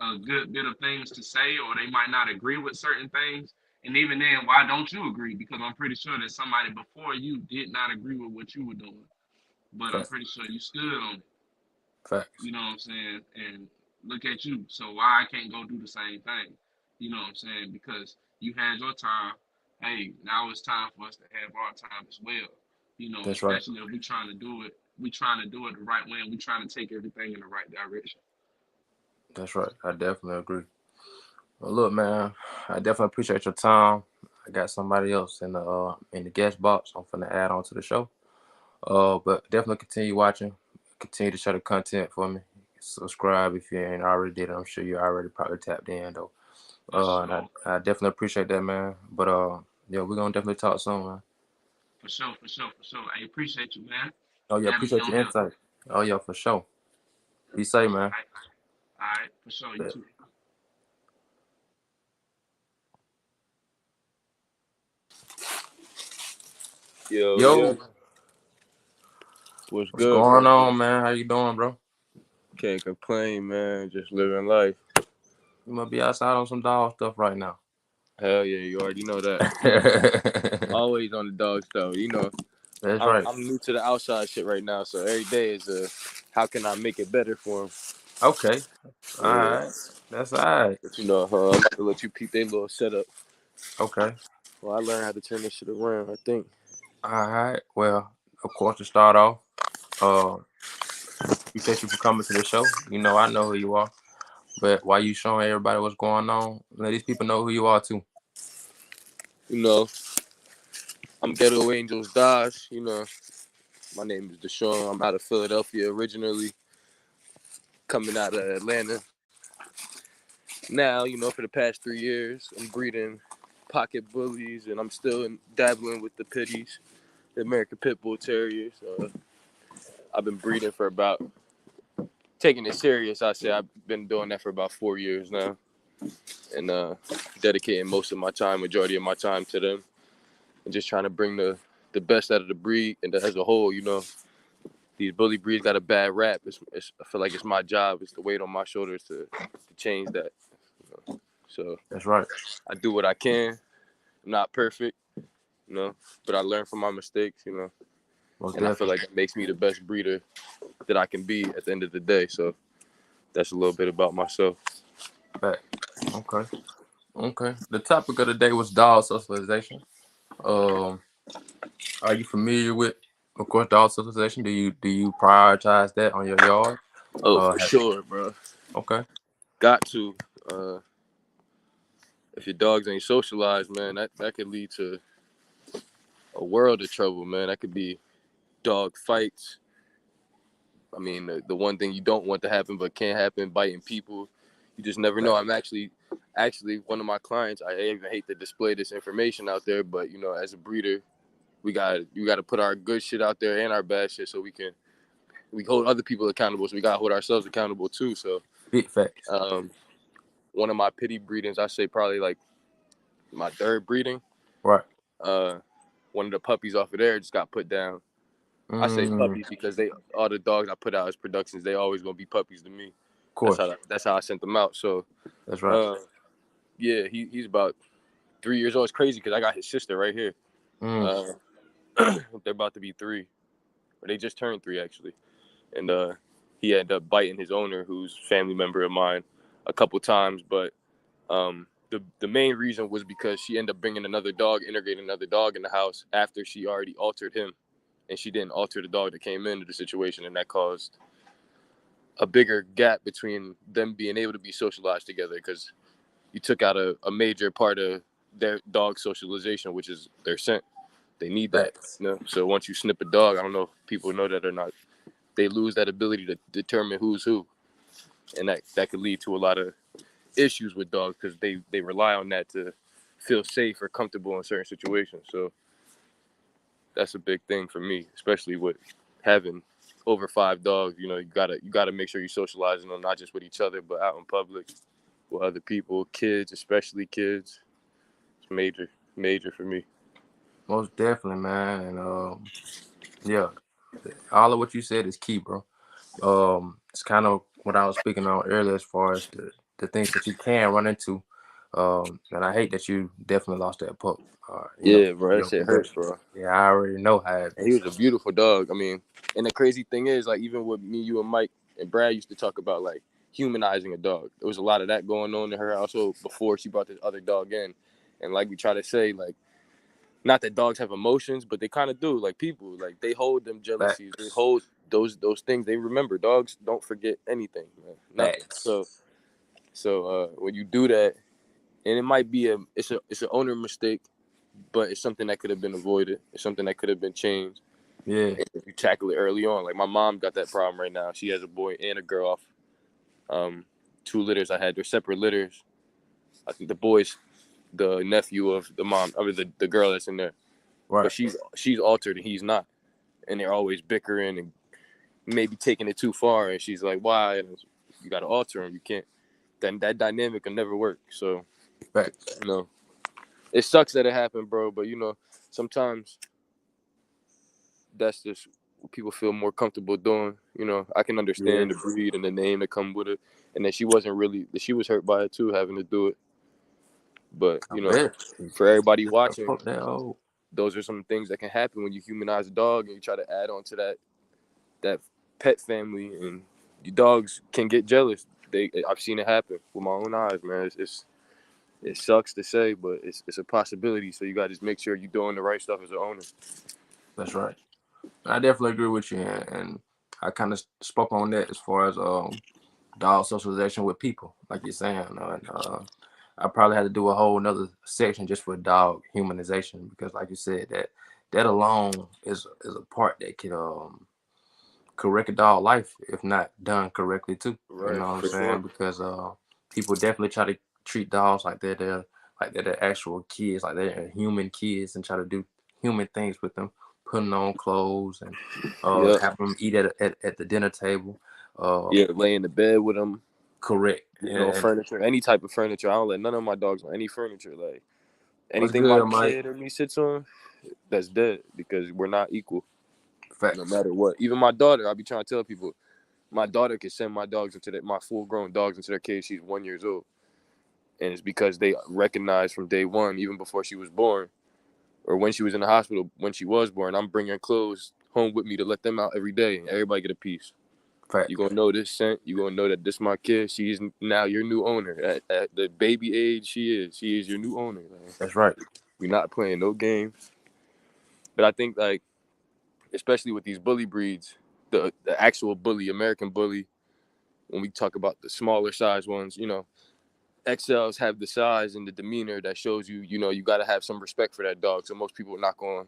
a good bit of things to say, or they might not agree with certain things. And even then, why don't you agree? Because I'm pretty sure that somebody before you did not agree with what you were doing, but I'm Fact, pretty sure you stood on it. facts. You know what I'm saying? And look at you. So why I can't go do the same thing? You know what I'm saying? Because you had your time. Hey, now it's time for us to have our time as well. That's right. Especially if we trying to do it, we trying to do it the right way, and we trying to take everything in the right direction. That's right. I definitely agree. Well, look, man, I definitely appreciate your time. I got somebody else in the guest box. I'm finna add on to the show. But definitely continue watching. Continue to share the content for me. Subscribe if you ain't already did it. I'm sure you already probably tapped in though. For And I, sure. I definitely appreciate that, man. But yeah, we're gonna definitely talk soon, man. For sure, for sure, for sure. I appreciate you, man. Oh yeah, Having me appreciate on your here. insight. Oh yeah, for sure. Be safe, man. All right, for sure. You too. Yo, Yo, yo, what's what's good, going bro? on, man? How you doing, bro? Can't complain, man. Just living life. You must be outside on some dog stuff right now. Hell yeah, you already know that. Always on the dog stuff. That's I'm right. I'm new to the outside shit right now, so every day is how can I make it better for him? Okay. All Yeah, right. That's all right. but I'm about to let you peep their little setup. Okay. Well, I learned how to turn this shit around. I think. All right. Well, of course, to start off, uh, appreciate you for coming to the show. I know who you are. But while you showing everybody what's going on, let these people know who you are too. You know, I'm Ghetto Angels Dodge. My name is Deshaun. I'm out of Philadelphia originally, coming out of Atlanta. now, for the past 3 years, I'm breeding pocket bullies, and I'm still dabbling with the pitties, the American Pit Bull Terriers. I've been breeding for about taking it serious. I say I've been doing that for about 4 years now, and dedicating most of my time, majority of my time to them, and just trying to bring the best out of the breed. And as a whole, these bully breeds got a bad rap. I feel like it's my job. It's the weight on my shoulders to change that. So That's right. I do what I can. I'm not perfect, but I learn from my mistakes, Most and I feel definitely. like it makes me the best breeder that I can be at the end of the day. So that's a little bit about myself. Back. Okay. Okay. The topic of the day was dog socialization. Um, are you familiar with, of course, dog socialization? Do you prioritize that on your yard? Oh, for Have, sure, bro. okay. Got to. Uh, if your dogs ain't socialized, man, that could lead to a world of trouble, man. That could be dog fights. I mean, the one thing you don't want to happen but can happen, biting people. You just never know. Back. I'm actually one of my clients. I even hate to display this information out there, but as a breeder, we got to put our good shit out there and our bad shit so we hold other people accountable. So we got to hold ourselves accountable too. So Big facts. um, one of my pity breedings, I say probably like my third breeding. Right. Uh, one of the puppies off of there just got put down. I say Mm, puppies because they all the dogs I put out as productions, they always gonna be puppies to me. of course. That's how I sent them out. So That's right. uh, yeah, he's about 3 years old. It's crazy because I got his sister right here. Mm, Uh, they're about to be 3, or they just turned 3 actually, and he ended up biting his owner, who's a family member of mine, a couple times. But the main reason was because she ended up bringing another dog, integrating another dog in the house after she already altered him, and she didn't alter the dog that came into the situation, and that caused a bigger gap between them being able to be socialized together because you took out a major part of their dog socialization, which is their scent. They need that. facts. So once you snip a dog, I don't know if people know that or not, they lose that ability to determine who's who, and that could lead to a lot of issues with dogs because they rely on that to feel safe or comfortable in certain situations. So that's a big thing for me, especially with having over 5 dogs. You gotta make sure you're socializing them not just with each other, but out in public with other people, kids, especially kids. It's major, major for me. Most definitely, man. And yeah, all of what you said is key, bro. It's kind of what I was speaking on earlier as far as the things that you can run into. And I hate that you definitely lost that pup. Yeah, bro, that Your shit hurts, production. bro. Yeah, I already know how it And be. he So was a beautiful dog. I mean, and the crazy thing is, like, even with me, you, and Mike and Brad used to talk about like humanizing a dog. There was a lot of that going on in her household before she brought this other dog in. And like we try to say, like, not that dogs have emotions, but they kind of do. Like people, like they hold them jealousies, they facts, hold those things. They remember. Dogs don't forget anything, man. Nothing. facts. So when you do that, and it might be it's an owner mistake, but it's something that could have been avoided. It's something that could have been changed Yeah, if you tackle it early on. Like my mom got that problem right now. She has a boy and a girl off um, 2 litters. I had their separate litters. I think the boy's the nephew of the mom, I mean the girl that's in there. But right. she's altered and he's not, and they're always bickering and maybe taking it too far. And she's like, "Why?" And you got to alter him. You can't. Then that dynamic will never work. So Facts. you know, it sucks that it happened, bro. But sometimes that's just what people feel more comfortable doing. I can Yeah, understand the breed and the name that come with it, and that she was hurt by it too, having to do it. But I bet. for everybody I watching, fuck that old. those are some things that can happen when you humanize a dog and you try to add on to that pet family, and your dogs can get jealous. I've seen it happen with my own eyes, man. It sucks to say, but it's a possibility. So you got to just make sure you're doing the right stuff as an owner. That's right. I definitely agree with you, and I kind of spoke on that as far as dog socialization with people, like you're saying. And, I probably had to do a whole another section just for dog humanization because, like you said, that alone is a part that could wreck a dog life if not done correctly too. You Right, know what I'm for sure. saying? Because people definitely try to treat dogs like they're the actual kids, like they're human kids, and try to do human things with them, putting on clothes and Yep. have them eat at the dinner table. Yeah, lay in the bed with them, Correct. getting on And furniture, any type of furniture. I don't let none of my dogs on any furniture. Like what's anything my good, Mike? kid or me sits on, that's dead because we're not equal, no Facts. matter what. Even my daughter, I be trying to tell people, my daughter can send my full grown dogs into their cage. She's 1 year old, and it's because they recognize from day one, even before she was born, or when she was in the hospital when she was born. I'm bringing clothes home with me to let them out every day, and everybody get a piece. You Facts. gonna know this scent. You gonna know that this my kid. She's now your new owner. At the baby age she is your new owner. Man. That's right. We're not playing no games. But I think like, especially with these bully breeds, the actual bully, American bully, when we talk about the smaller size ones, XLs have the size and the demeanor that shows you, you got to have some respect for that dog. So most people are not going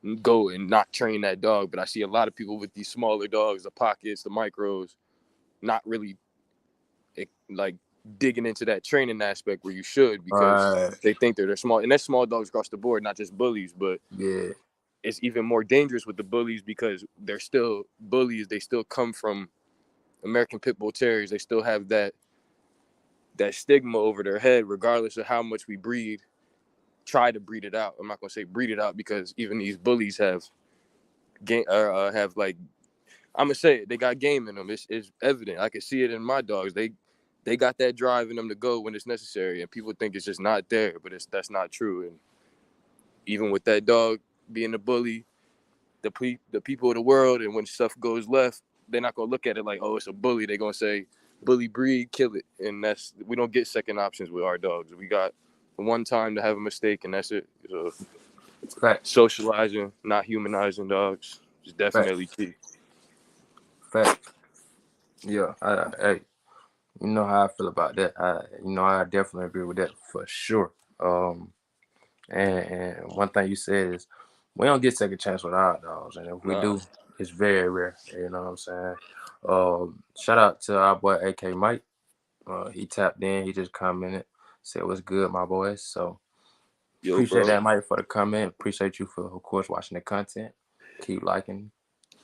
to go and not train that dog. But I see a lot of people with these smaller dogs, the pockets, the micros, not really like digging into that training aspect where you should, because Right. they think they're small. And that's small dogs across the board, not just bullies, but Yeah. it's even more dangerous with the bullies because they're still bullies. They still come from American Pit Bull Terriers. They still have that stigma over their head, regardless of how much we try to breed it out. I'm not gonna say breed it out because even these bullies have like, I'm gonna say it, they got game in them. It's evident. I can see it in my dogs. They got that drive in them to go when it's necessary, and people think it's just not there, but that's not true. And even with that dog being a bully, the people of the world, and when stuff goes left, they're not gonna look at it like, oh, it's a bully. They're gonna say, bully breed, kill it. And we don't get second options with our dogs. We got one time to have a mistake, and that's it. So Facts. socializing, not humanizing dogs is definitely Facts. key. Facts. Yeah. Hey, you know how I feel about that. I definitely agree with that for sure. And one thing you said is we don't get second chance with our dogs, and if we Nah, do, it's very rare. You know what I'm saying? Shout out to our boy AK Mike. He tapped in. He just commented, said what's good, my boys. So yo, appreciate bro. that, Mike, for the comment. Appreciate you for, of course, watching the content. Keep liking,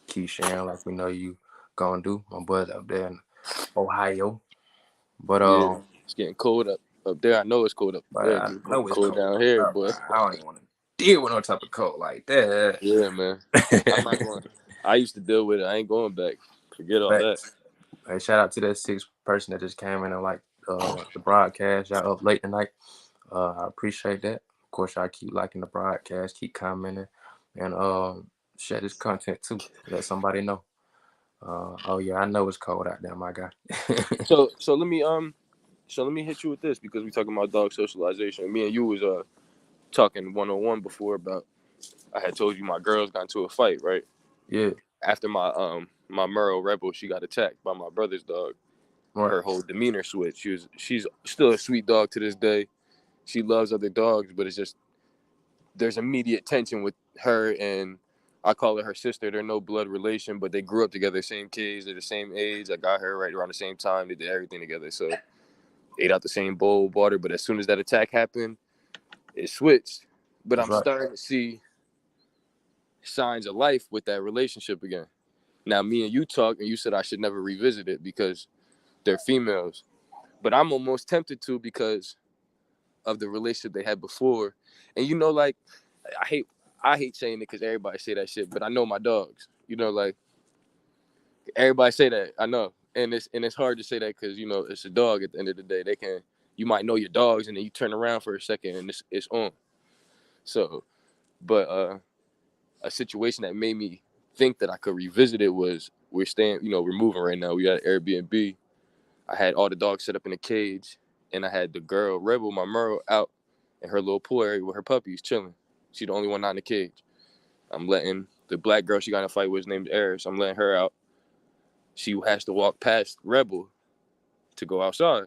keep sharing, like we know you gonna do. My boys up there in Ohio, but Yeah, it's getting cold up there. I know it's cold up but there. I It's know it's cold cold. down here, Bro. boy. I don't even want to deal with no type of cold like that. Yeah, man. I'm not going. I used to deal with it. I ain't going back. Forget all that. Facts. Hey, shout out to that sixth person that just came in and like the broadcast. Y'all up late tonight. I appreciate that. Of course, y'all keep liking the broadcast, keep commenting, and share this content too. Let somebody know. Oh yeah, I know it's cold out there, my guy. So let me hit you with this because we talking about dog socialization. Me and you was talking 101 before about, I had told you my girls got into a fight, right? Yeah, After my Merle Rebel, she got attacked by my brother's dog. right. Her whole demeanor switched. She's still a sweet dog to this day. She loves other dogs, but it's just there's immediate tension with her, and I call her sister. They're no blood relation, but they grew up together, same kids, they're the same age. I got her right around the same time. They did everything together, so ate out the same bowl, water. But as soon as that attack happened, it switched. But That's I'm right. starting to see signs of life with that relationship again. Now, me and you talked, and you said I should never revisit it because they're females. But I'm almost tempted to because of the relationship they had before. And like, I hate I hate saying it because everybody say that shit, but I know my dogs. Like everybody say that. I know, and it's hard to say that because it's a dog. At the end of the day, you might know your dogs, and then you turn around for a second, and it's on. So, but a situation that made me think that I could revisit it was we're moving right now. We got an Airbnb. I had all the dogs set up in a cage, and I had the girl Rebel, my Merle, out in her little pool area with her puppies chilling. She's the only one not in the cage. I'm letting the black girl she got in a fight with named Eris. I'm letting her out. She has to walk past Rebel to go outside.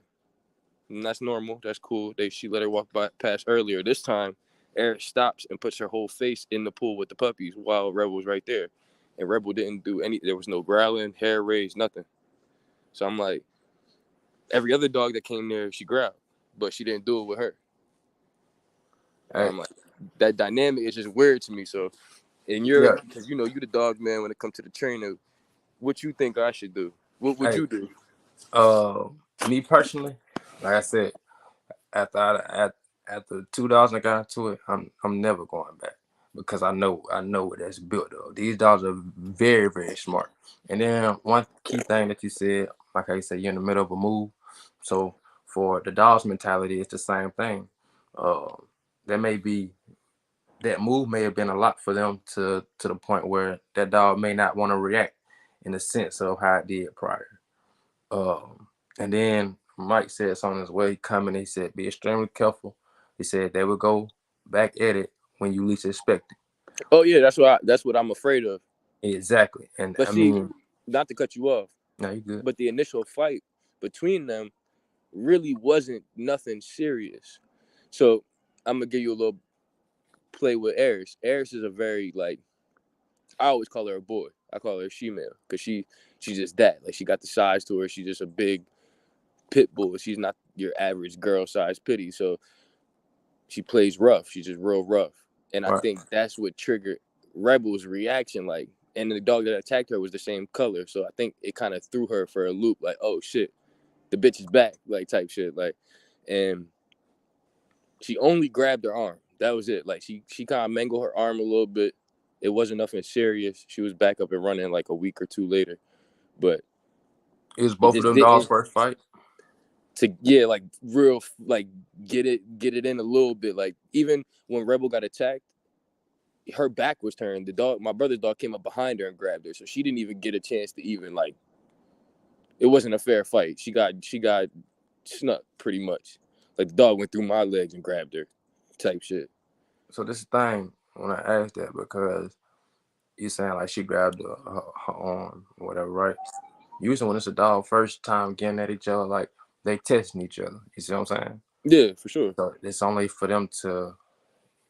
And that's normal. That's cool. She let her past earlier. This time, Eris stops and puts her whole face in the pool with the puppies while Rebel was right there. And Rebel didn't do any. There was no growling, hair raised, nothing. So I'm like, Every other dog that came there, she growled, but she didn't do it with her. Hey, Like that dynamic is just weird to me. So, and yeah. because you the dog man when it comes to the trainer, what you think I should do? What would Hey, you do? uh, me personally, like I said, after after 2000 got into it, I'm never going back because I know what that's built of. These dogs are very very smart. And then one key thing that you said, like I said, you're in the middle of a move. So for the dogs mentality, it's the same thing. Uh, there may be that move may have been a lot for them to the point where that dog may not want to react in the sense of how it did prior. And then Mike said something as well. He coming. He said, "Be extremely careful." He said they will go back at it when you least expect Oh yeah, that's what I'm afraid of. it. Exactly. And But I see, mean, not to cut you off, no, you good. but the initial fight between them really wasn't nothing serious. So I'm gonna give you a little play with Eris. Eris is a very like I always call her a boy. I call her a she-male because she's just that. Like she got the size to her. She's just a big pit bull. She's not your average girl size pitty. So she plays rough. She's just real rough. And I Right. think that's what triggered Rebel's reaction. Like, and the dog that attacked her was the same color. So I think it kind of threw her for a loop. Like, oh shit, the bitch is back. Like type shit. Like, and she only grabbed her arm. That was it. Like she kind of mangled her arm a little bit. It wasn't nothing serious. She was back up and running like a week or two later. But It was it both of just them dogs' didn't first fight. to like real like get it in a little bit. Like even when Rebel got attacked, her back was turned. The dog, my brother's dog, came up behind her and grabbed her, so she didn't even get a chance to even like. It wasn't a fair fight. She got snuck pretty much. Like the dog went through my legs and grabbed her, type shit. So this is the thing when I asked that because you saying like she grabbed her arm or whatever, right? Usually when it's a dog first time getting at each other, like they testing each other. You see what I'm saying? Yeah, for sure. So it's only for them to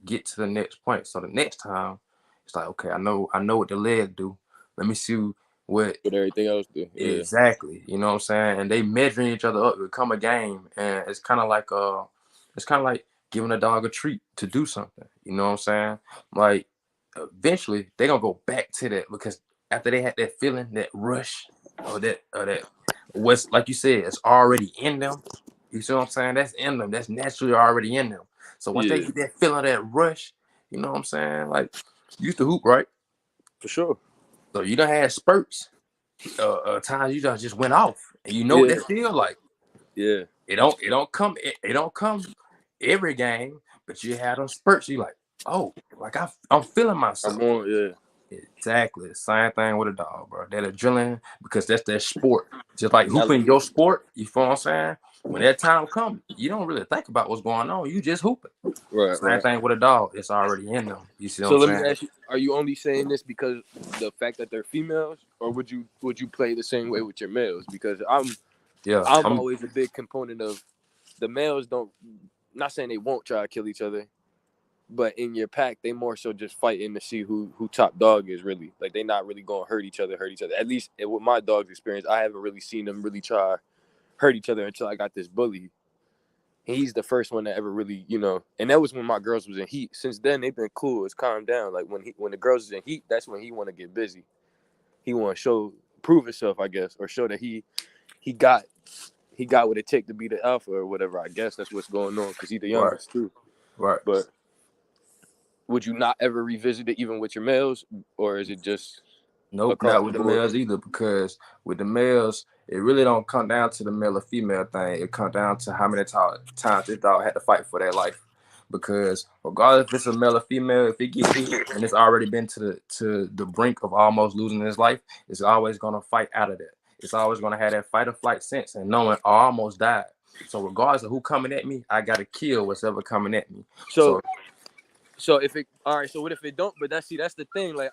get to the next point. So the next time, it's like, okay, I know what the leg do. Let me see what But everything else do. Yeah, exactly. You know what I'm saying? And they measuring each other up. It become a game, and it's kind of like giving a dog a treat to do something. You know what I'm saying? Like eventually they gonna go back to that because after they had that feeling, that rush, or that what's like you said, it's already in them. You see what I'm saying? That's in them. That's naturally already in them. So once they yeah, get that feeling, that rush, you know what I'm saying? Like you used to hoop, right? for sure. So you done had spurts, times you just went off, and you know what Yeah, that feel like. yeah. It don't come every game, but you had them spurts. You like, oh, like I'm feeling I'm myself. on. Yeah, Exactly. Same thing with a dog, bro. That adrenaline, because that's their sport. Just like now, hooping your sport, you feel what I'm saying? When that time comes, you don't really think about what's going on. You just hooping. right, Same right. thing with a dog. It's already in them. You see what So I'm let me saying? ask you: are you only saying this because the fact that they're females, or would you play the same way with your males? Because Yeah. I'm always a big component of the males don't. Not saying they won't try to kill each other, but in your pack, they more so just fighting to see who top dog is really. Like they not really gonna hurt each other. At least with my dog's experience, I haven't really seen them really try hurt each other until I got this bully. He's the first one that ever really, and that was when my girls was in heat. Since then, they've been cool. It's calmed down. Like when the girls is in heat, that's when he want to get busy. He want to prove himself, I guess, or show that he got he got what it take to be the alpha or whatever. I guess that's what's going on because he's the Right. youngest too. Right. But would you not ever revisit it even with your males, or is it just Nope, across not the with the board? males either, because with the males, it really don't come down to the male or female thing. It comes down to how many times this dog had to fight for their life. Because regardless if it's a male or female, if it get hit and it's already been to the brink of almost losing his life, it's always gonna fight out of that. It's always gonna have that fight or flight sense and knowing I almost died. So regardless of who coming at me, I gotta kill what's ever coming at me. So So so if it all right, so what if it don't? But that's the thing. Like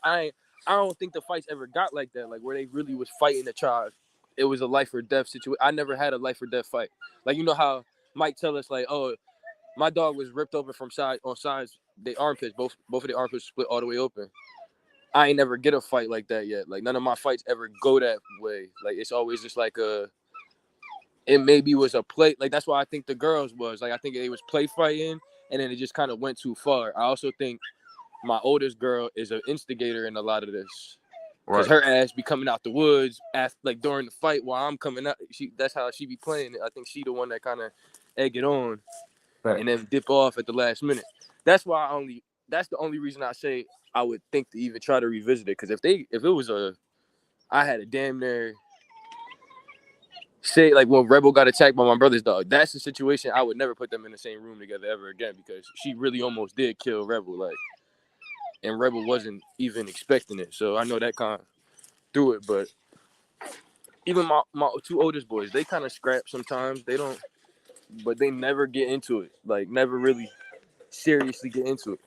I don't think the fights ever got like that. Like where they really was fighting the charge. It was a life or death situation. I never had a life or death fight. Like you know how Mike tell us like, oh, my dog was ripped open from side on sides. The armpits, both of the armpits split all the way open. I ain't never get a fight like that yet. Like none of my fights ever go that way. Like it's always just like it maybe was a play. Like that's why I think the girls was like I think they was play fighting, and then it just kind of went too far. I also think my oldest girl is an instigator in a lot of this. Cause Right. her ass be coming out the woods after, like during the fight while I'm coming out. That's how she be playing it. I think she the one that kind of egg it on and Facts. then dip off at the last minute. That's why that's the only reason I say I would think to even try to revisit it. Cause if it was I had a damn near say like when Rebel got attacked by my brother's dog. That's the situation I would never put them in the same room together ever again because she really almost did kill Rebel. Like, and Rebel wasn't even expecting it. So I know that kind of threw it, but even my two oldest boys, they kind of scrap sometimes. They don't, but they never get into it. Like, never really seriously get into it.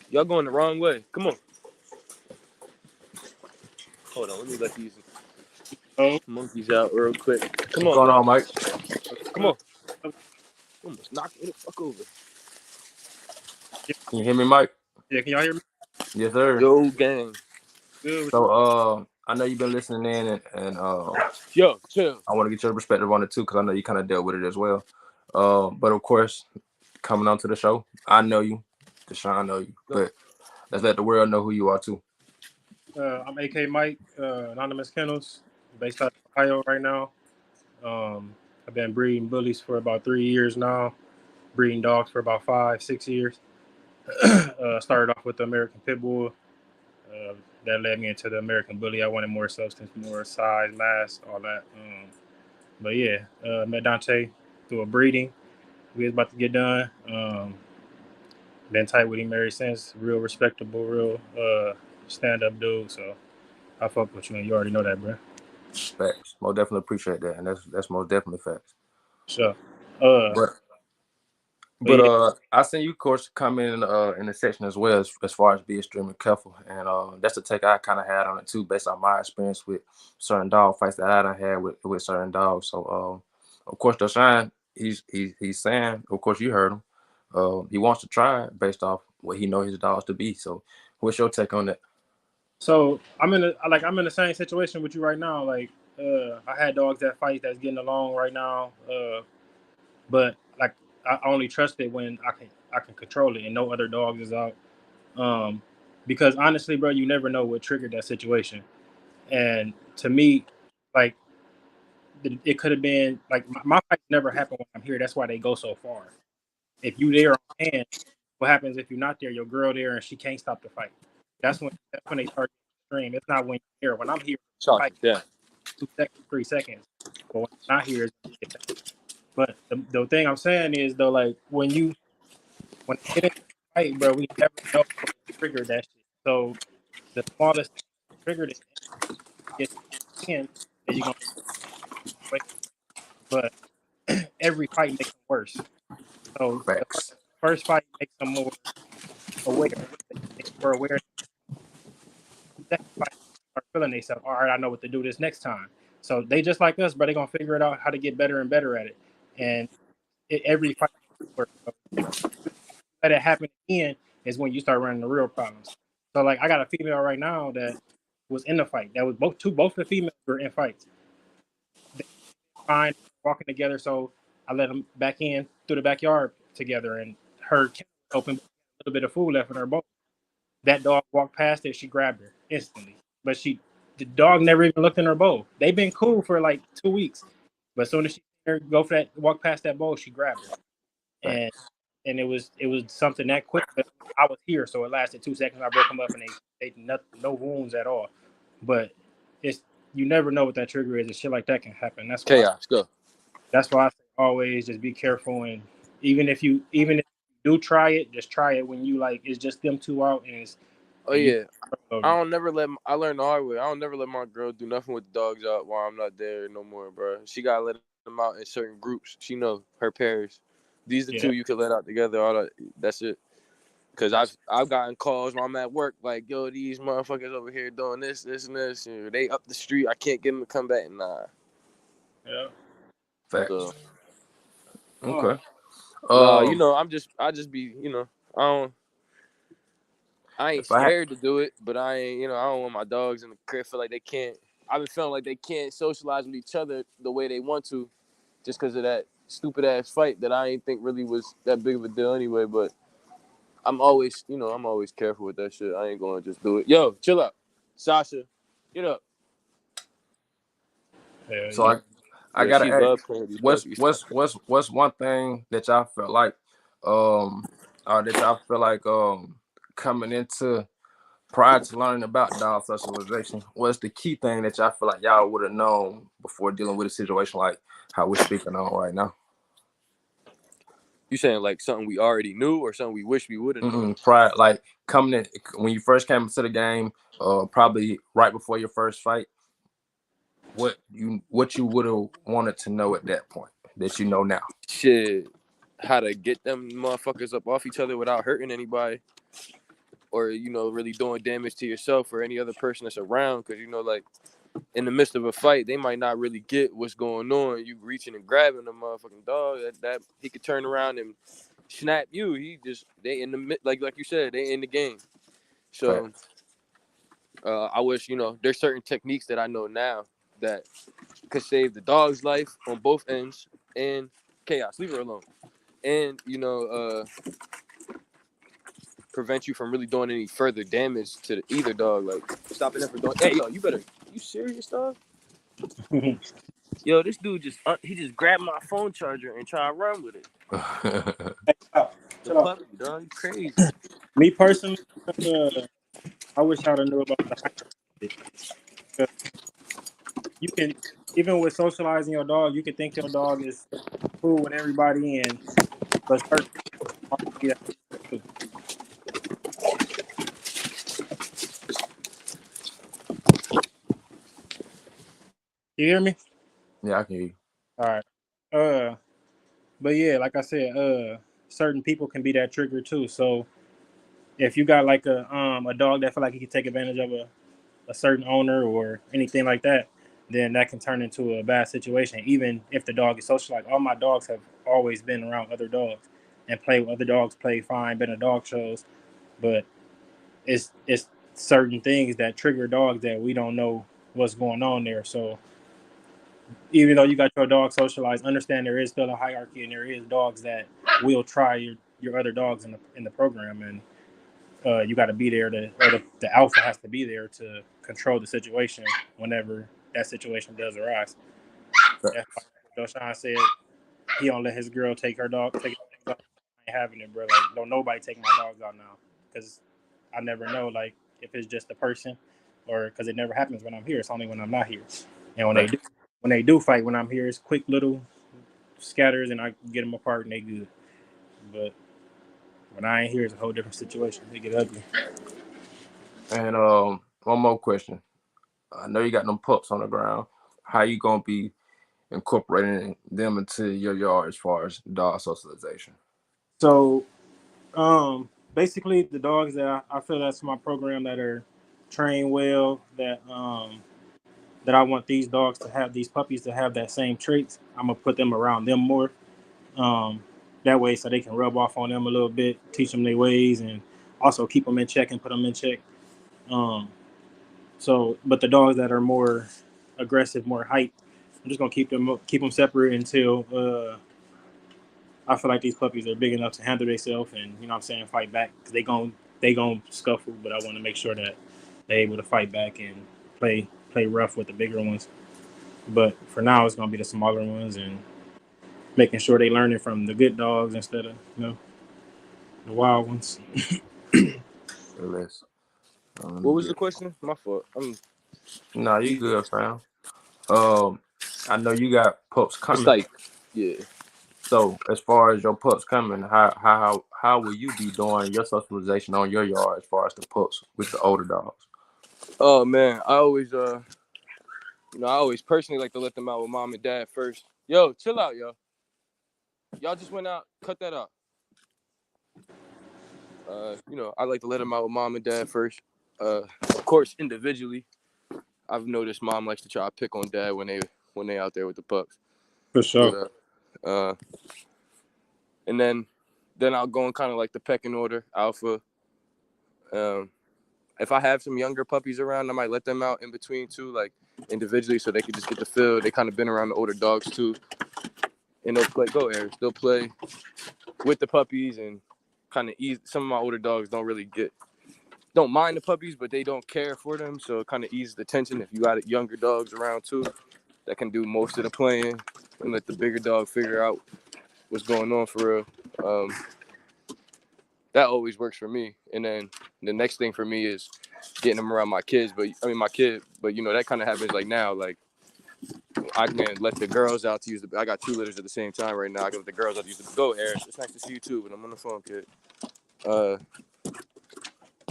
Y'all going the wrong way. Come on. Hold on. Let me let these Oh, monkeys out real quick. Come What's on, going dog. on, Mike? Come on. Almost knocked me the fuck over. yeah, Can you hear me, Mike? yeah. Can y'all hear me? Yes, sir. Yo, gang. Good. So, I know you've been listening in, and Yo, chill. I want to get your perspective on it too, because I know you kind of dealt with it as well. But of course, coming onto the show, I know you, Deshaun know you, Go. but let's let the world know who you are too. I'm AK Mike, Anonymous Kennels, based out of Ohio right now. I've been breeding bullies for about 3 years now. Breeding dogs for about 5, 6 years. Started off with the American Pit Bull. Uh, that led me into the American Bully. I wanted more substance, more size, mass, all that. But yeah, met Donte through a breeding. We was about to get done. Been tight with him ever since. Real respectable, real stand up dude. So I fuck with you, and you already know that, bro. Facts. Most definitely appreciate that, and that's most definitely facts. So, uh, But but But yeah. I seen you, of course, come in the section as well as far as being extremely careful, and that's the take I kind of had on it too, based on my experience with certain dog fights that I done had with certain dogs. So of course, Deshaun, he's saying, of course, you heard him. He wants to try it based off what he know his dogs to be. So, what's your take on that? So I'm in the same situation with you right now. Like, I had dogs that fight that's getting along right now. But like I only trust it when I can control it and no other dogs is out. Um, because honestly, bro, you never know what triggered that situation. And to me, like it could have been like my fights never happen when I'm here. That's why they go so far. If you there on hand, what happens if you're not there? Your girl there and she can't stop the fight. That's when they start getting extreme. It's not when you're here. When I'm here, Shot fight to death. 2 seconds, 3 seconds. But when I'm not here, it's gonna get bad. But the thing I'm saying is though, like when they get into a fight, bro, we never know what triggered that shit. So the smallest thing triggered it, get in, is you gonna wait. But every fight makes them worse. So the Facts. first fight makes them more aware. They more aware. Second fight, start feeling themselves. All right, I know what to do this next time. So they just like us, but they're gonna figure it out how to get better and better at it. And every fight works. So if you let it happen again, is when you start running the real problems. So like I got a female right now that was in the fight. That was both the females were in fights. They fine walking together, so I let them back in through the backyard together, and her kennel was open, but a little bit of food left in her bowl. That dog walked past it, she grabbed her instantly. But the dog never even looked in her bowl. They've been cool for like 2 weeks, but as soon as she go for that, walk past that bowl, she grabbed her, and Facts. it was something that quick. But I was here, so it lasted 2 seconds. I broke them up, and they no wounds at all. But it's you never know what that trigger is, and shit like that can happen. Chaos. Go. That's why I say always just be careful, and even if you do try it, just try it when you like it's just them two out Oh and you yeah. over. I learned the hard way. I don't never let my girl do nothing with the dogs out while I'm not there no more, bro. She gotta let them out in certain groups. She know her pairs. These the two Yeah, you could let out together. All that. That's it. Cause that's I've gotten calls while I'm at work like, yo, these motherfuckers over here doing this, this, and this. And they up the street. I can't get them to come back. Nah. yeah. Facts. So Oh, Okay. nah, Um, I just be, I don't. I ain't if I had scared to do it, but I ain't, I don't want my dogs in the crib feel like they can't. I've been feeling like they can't socialize with each other the way they want to, just because of that stupid ass fight that I ain't think really was that big of a deal anyway. But I'm always, I'm always careful with that shit. I ain't gonna just do it. Yo, chill out, Sasha, get up. Hell So yeah. I Yeah, gotta she ask, loves playing with these puppies. what's one thing that y'all felt like that y'all feel like coming into prior to learning about dog socialization, what's the key thing that y'all feel like y'all would have known before dealing with a situation like how we're speaking on right now? You saying like something we already knew or something we wish we would have known? Prior, like coming in when you first came into the game, probably right before your first fight, what you would have wanted to know at that point that you know now. Shit, how to get them motherfuckers up off each other without hurting anybody, or really doing damage to yourself or any other person that's around. Because like in the midst of a fight, they might not really get what's going on. You reaching and grabbing the motherfucking dog, that he could turn around and snap you. They in the like you said, they in the game. So Facts. I wish there's certain techniques that I know now that could save the dog's life on both ends and chaos. Leave her alone. And prevent you from really doing any further damage to either dog. Like stopping them from doing. Hey, yo, you serious, dog? Yo, this dude he just grabbed my phone charger and tried to run with it. Hey, stop. The Chill out. puppy, dog, crazy. Me personally, I wish I'd have knew about the hierarchy. Because you can, even with socializing your dog, you can think your dog is cool with everybody in, but certain hierarchy that too. You hear me? Yeah, I can hear you. All right. Uh, but yeah, like I said, certain people can be that trigger too. So if you got like a dog that feel like he can take advantage of a certain owner or anything like that, then that can turn into a bad situation. Even if the dog is social, like all my dogs have always been around other dogs and play with other dogs, play fine, been at dog shows, but it's certain things that trigger dogs that we don't know what's going on there. So even though you got your dog socialized, understand there is still a hierarchy and there is dogs that will try your other dogs in the program, and you got to be there or the alpha has to be there to control the situation whenever that situation does arise. That's why Doshan said he don't let his girl take his dogs out. I ain't having it, bro. Like, don't nobody take my dogs out now, because I never know, like, if it's just a person or because it never happens when I'm here. It's only when I'm not here. And Facts. when they do fight when I'm here, it's quick little scatters and I get them apart and they good. But when I ain't here, it's a whole different situation. They get ugly. And one more question. I know you got them pups on the ground. How you gonna be incorporating them into your yard as far as dog socialization? So basically the dogs that I feel that's my program that are trained well, that I want these dogs to have, these puppies to have that same traits. I'm gonna put them around them more. Um, that way, so they can rub off on them a little bit, teach them their ways, and also keep them in check and put them in check. Um, but the dogs that are more aggressive, more hype, I'm just gonna keep them separate until I feel like these puppies are big enough to handle themselves and, you know what I'm saying, fight back, because they gon' scuffle, but I want to make sure that they're able to fight back and play rough with the bigger ones. But for now, it's gonna be the smaller ones and making sure they learning from the good dogs instead of, the wild ones. Less. What was the Get, question? My fault. no, you These, good, fam. Um, I know you got pups it's coming. like, yeah. So as far as your pups coming, how will you be doing your socialization on your yard as far as the pups with the older dogs? Oh man, I always personally like to let them out with mom and dad first. Yo, chill out, yo. Y'all just went out. Cut that out. I like to let them out with mom and dad first. Of course, individually. I've noticed mom likes to try to pick on dad when they out there with the pups. For But sure. and then I'll go in kind of like the pecking order: alpha, if I have some younger puppies around, I might let them out in between too, like individually, so they could just get the feel. They kind of been around the older dogs too, and they'll play. Go Aries. They'll play with the puppies and kind of ease. Some of my older dogs don't mind the puppies, but they don't care for them, so it kind of eases the tension if you got younger dogs around too that can do most of the playing and let the bigger dog figure out what's going on for real. Um, that always works for me. And then the next thing for me is getting them around my kids. But I mean, my kid. But you know, that kind of happens like now. Like I can let the girls out to use the. I got two litters at the same time right now. I can let the girls out to use the. Go, Eris. It's nice to see you too. But I'm on the phone, kid. Uh,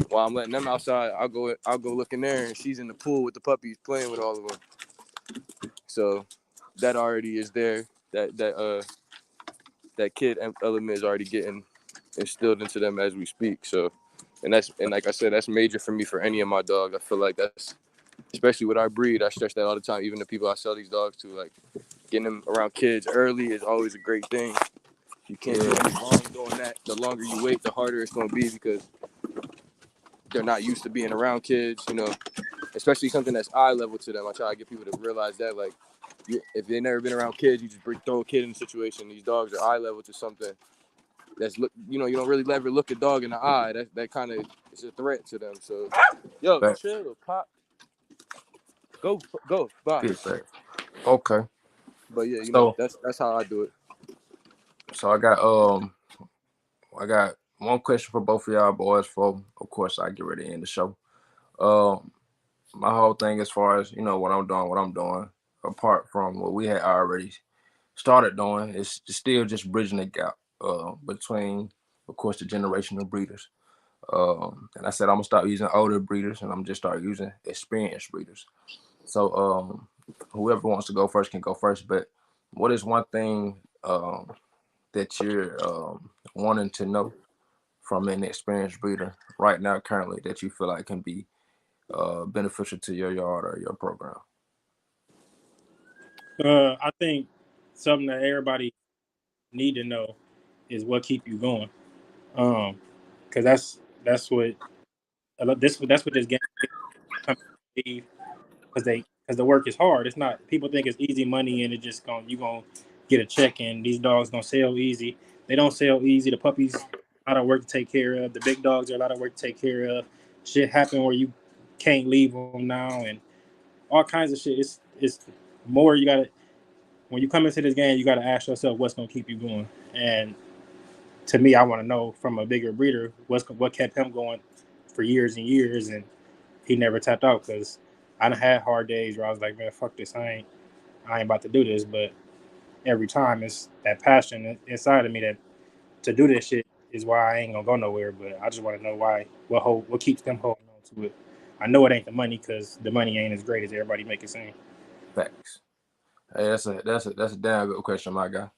while I'm letting them outside, I'll go look in there, and she's in the pool with the puppies playing with all of them. So that already is there. That kid element is already getting instilled into them as we speak. So, and like I said, that's major for me for any of my dogs. I feel like that's especially with our breed. I stress that all the time. Even the people I sell these dogs to, like getting them around kids early is always a great thing. You can't do Yeah, any wrong doing that. The longer you wait, the harder it's going to be because they're not used to being around kids. You know, especially something that's eye level to them. I try to get people to realize that, like, if they've never been around kids, you just throw a kid in a situation. These dogs are eye level to something that's you don't really ever look a dog in the eye. That kind of is a threat to them. So, yo, fact, chill, pop, go, bye. big fact. Okay, But yeah, so that's how I do it. so I got one question for both of y'all boys. For of course, I get ready to end the show. Um, my whole thing as far as what I'm doing, apart from what we had already started doing, is still just bridging the gap between, of course, the generational breeders. And I said I'm gonna stop using older breeders, and I'm just start using experienced breeders. So whoever wants to go first can go first. But what is one thing that you're wanting to know from an experienced breeder right now, currently, that you feel like can be beneficial to your yard or your program? I think something that everybody need to know is what keep you going. Because that's what that's what this game is. Because the work is hard. It's not people think it's easy money and it just going you gonna get a check and these dogs gonna sell easy. They don't sell easy. The puppies a lot of work to take care of. The big dogs are a lot of work to take care of. Shit happen where you can't leave them now and all kinds of shit. It's more you gotta when you come into this game you gotta ask yourself what's gonna keep you going. And to me, I want to know from a bigger breeder what kept him going for years and years, and he never tapped out because I done had hard days where I was like, man, fuck this, I ain't about to do this. But every time it's that passion inside of me that to do this shit is why I ain't gonna go nowhere. But I just want to know what keeps them holding on to it. I know it ain't the money because the money ain't as great as everybody make it seem. Facts. Hey, that's a damn good question, my guy.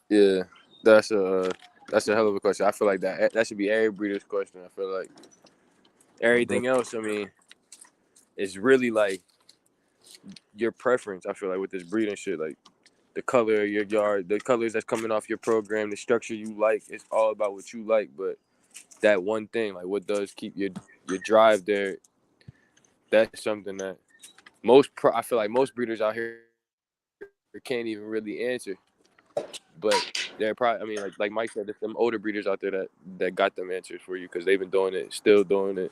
Yeah, that's a that's a hell of a question. I feel like that should be every breeder's question. I feel like Most definitely. everything else. I mean, it's really like your preference. I feel like with this breeding shit, like the color of your yard, the colors that's coming off your program, the structure you like. It's all about what you like. But that one thing, like what does keep your drive there, that's something that I feel like most breeders out here can't even really answer. But they're probably, I mean, like Mike said, there's some older breeders out there that got them answers for you because they've been doing it, still doing it,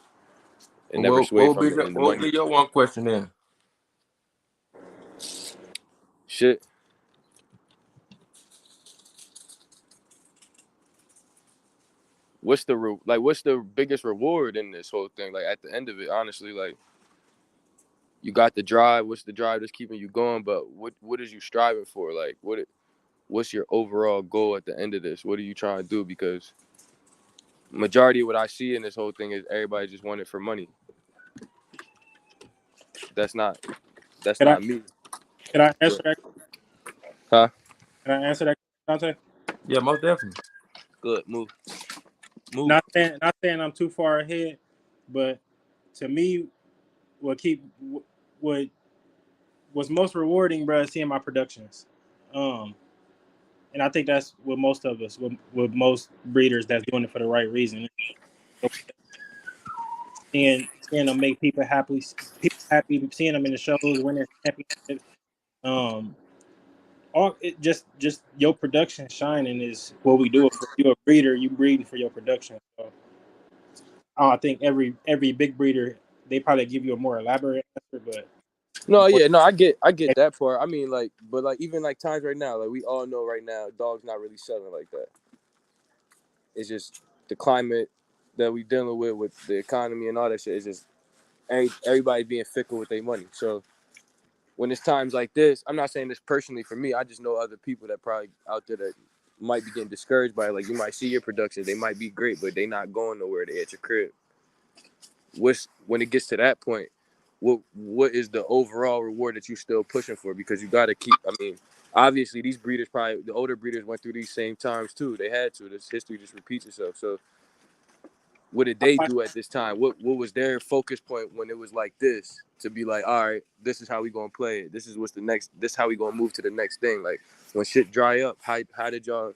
and never swayed from it. And the What would money, be your one question then? shit. What's the biggest reward in this whole thing? Like at the end of it, honestly, like you got the drive. What's the drive that's keeping you going? But what is you striving for? Like what's your overall goal at the end of this? What are you trying to do? Because majority of what I see in this whole thing is everybody just want it for money. That's not that's Can I not me. can I But, answer that? huh? Can I answer that, Dante? Yeah, most definitely. Good. Move. Not saying I'm too far ahead, but to me, what keep what was most rewarding, bro, is seeing my productions. Um, and I think that's what most of us, most breeders that's doing it for the right reason. And seeing them make people happy, seeing them in the shows, winning championships. Um, all it just your production shining is what we do it for. You're a breeder, you breeding for your production. So I think every big breeder they probably give you a more elaborate answer, but No, yeah, no, I get that part. I mean, like, but like even like times right now, like we all know right now, dogs not really selling like that. It's just the climate that we dealing with the economy and all that shit. It's just everybody being fickle with their money. So when it's times like this, I'm not saying this personally for me. I just know other people that probably out there that might be getting discouraged by it. Like you might see your production, they might be great, but they not going nowhere. They at your crib. When it gets to that point, what is the overall reward that you still pushing for? Because you got to keep. I mean, obviously these breeders probably the older breeders went through these same times too. They had to. This history just repeats itself. So what did they do at this time? What was their focus point when it was like this? To be like, all right, this is how we gonna play it. This is what's the next. This how we gonna move to the next thing. Like when shit dry up, how did y'all?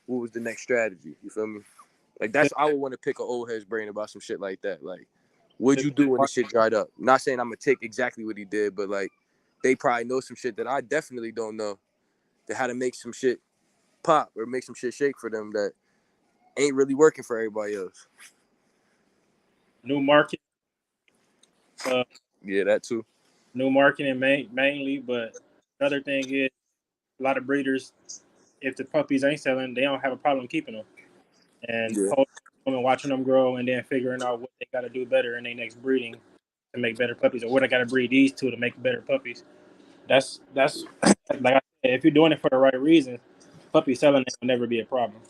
What was the next strategy? You feel me? Like that's I would want to pick an old head's brain about some shit like that. Like, what'd you do when the shit dried up? Not saying I'm gonna take exactly what he did, but like they probably know some shit that I definitely don't know. That how to make some shit pop or make some shit shake for them that ain't really working for everybody else. new market, uh, Yeah, that too. new marketing mainly. But another thing is a lot of breeders, if the puppies ain't selling, they don't have a problem keeping them and Yeah. holding them and watching them grow, and then figuring out what they got to do better in their next breeding to make better puppies, or what I got to breed these two to make better puppies. That's like I said, if you're doing it for the right reasons, puppy selling it will never be a problem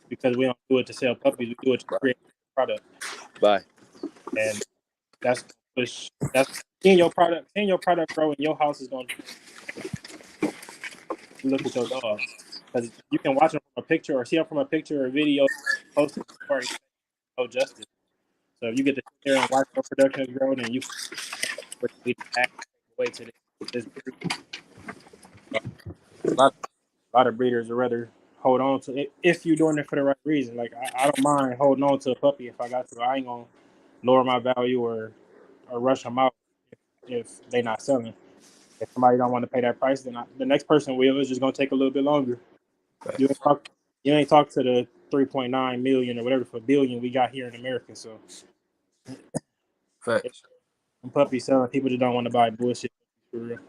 because we don't do it to sell puppies. We do it to Bye. create a product, Bye. and that's push. That's seeing your product grow in your house is going to look at your dogs because you can watch them from a picture or see them from a picture or video posted already no justice. So if you get to sit there and watch your production grow, then you really act away to this breed. A lot of breeders would rather hold on to it if you're doing it for the right reason. Like I don't mind holding on to a puppy if I got to. I ain't gonna lower my value or rush them out if they're not selling. If somebody don't want to pay that price, then the next person will. It's just gonna take a little bit longer. You ain't Facts. talk, you ain't talk to the 3.9 million or whatever for billion we got here in America. So if Facts. puppies selling, people just don't want to buy bullshit for real.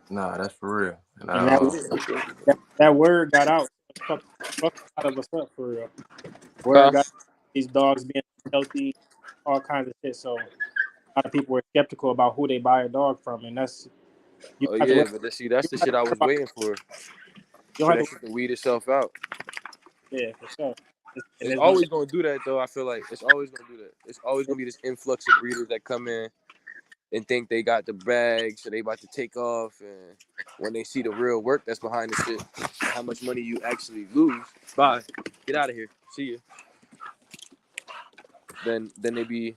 Nah, that's for real. And And that word got out. Fuck a lot of us up for real. Word Huh? got these dogs being healthy, all kinds of shit. So a lot of people were skeptical about who they buy a dog from, and that's you Oh don't have to worry. yeah, but that's You the don't have shit to I worry was about. waiting for You don't for have that to. shit to weed itself out. Yeah, for sure. And It's it's gonna. always gonna do that though. I feel like it's always gonna do that. It's always gonna be this influx of breeders that come in and think they got the bag, so they about to take off. And when they see the real work that's behind the shit, and how much money you actually lose, bye, get out of here, see you. Then they be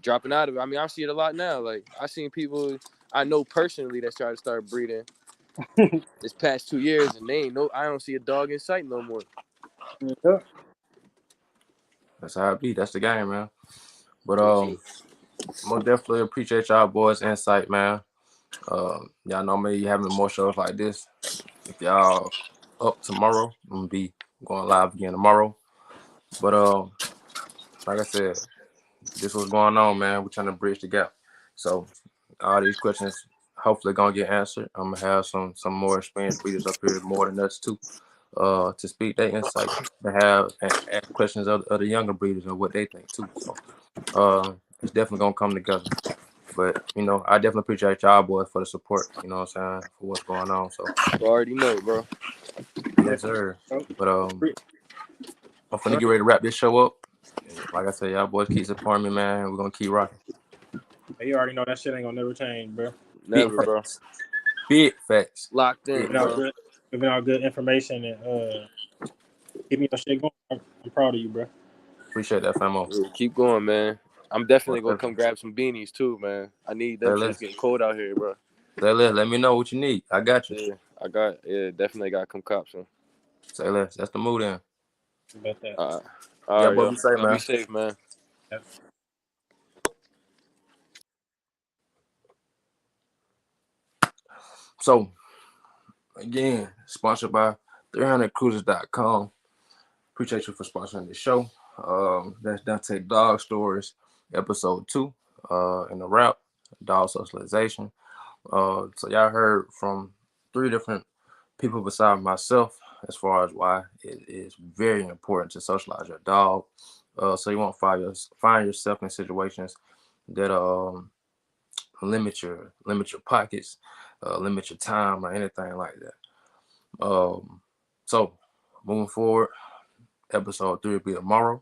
dropping out of it. I mean, I see it a lot now. Like I seen people I know personally that try to start breeding this past 2 years, and they ain't no. I don't see a dog in sight no more. Yeah. That's how it be. That's the game, man. But Real shit. most definitely appreciate y'all boys' insight, man. Y'all know me having more shows like this. If y'all up tomorrow, I'm gonna be going live again tomorrow. But like I said, this was going on, man. We're trying to bridge the gap. So all these questions hopefully gonna get answered. I'm gonna have some more experienced breeders up here, more than us too, to speak their insight, to have and ask questions of the younger breeders and what they think too. So it's definitely gonna come together. But I definitely appreciate y'all boys for the support. You know what I'm saying, for what's going on. So You already know, bro. yes, sir. But I'm finna get ready to wrap this show up. And like I said, y'all boys keep supporting me, man. We're gonna keep rocking. You already know that shit ain't gonna never change, bro. Big Never, bro. facts. Big facts. Locked Big in, Giving out bro. facts. good, giving out good information and keeping your shit going. I'm proud of you, bro. Appreciate that, famo. Yeah, keep going, man. I'm definitely Most gonna come definitely. grab some beanies too, man. I need Say them shit. It's less. getting cold out here, bro. Say less. Let me know what you need. I got you. Yeah, definitely got to come cop some. Say less. That's the mood in. About that. All Yeah, right, boy, yo. be safe, Y'all be man. safe, man. Yep. So again, sponsored by 300cruisers.com. Appreciate you for sponsoring the show. That's Donte Dog Stories, episode 2, in the wrap, Dog Socialization. So y'all heard from 3 different people besides myself as far as why it is very important to socialize your dog. So you won't find yourself in situations that limit your pockets, limit your time or anything like that. So moving forward, episode 3 will be tomorrow.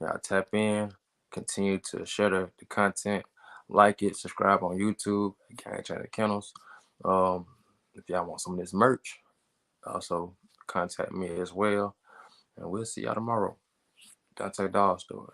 Y'all tap in, continue to share the content, like it, subscribe on YouTube, Gang Channel Kennels. Um, if y'all want some of this merch, also contact me as well. And we'll see y'all tomorrow. Donte Dog Story.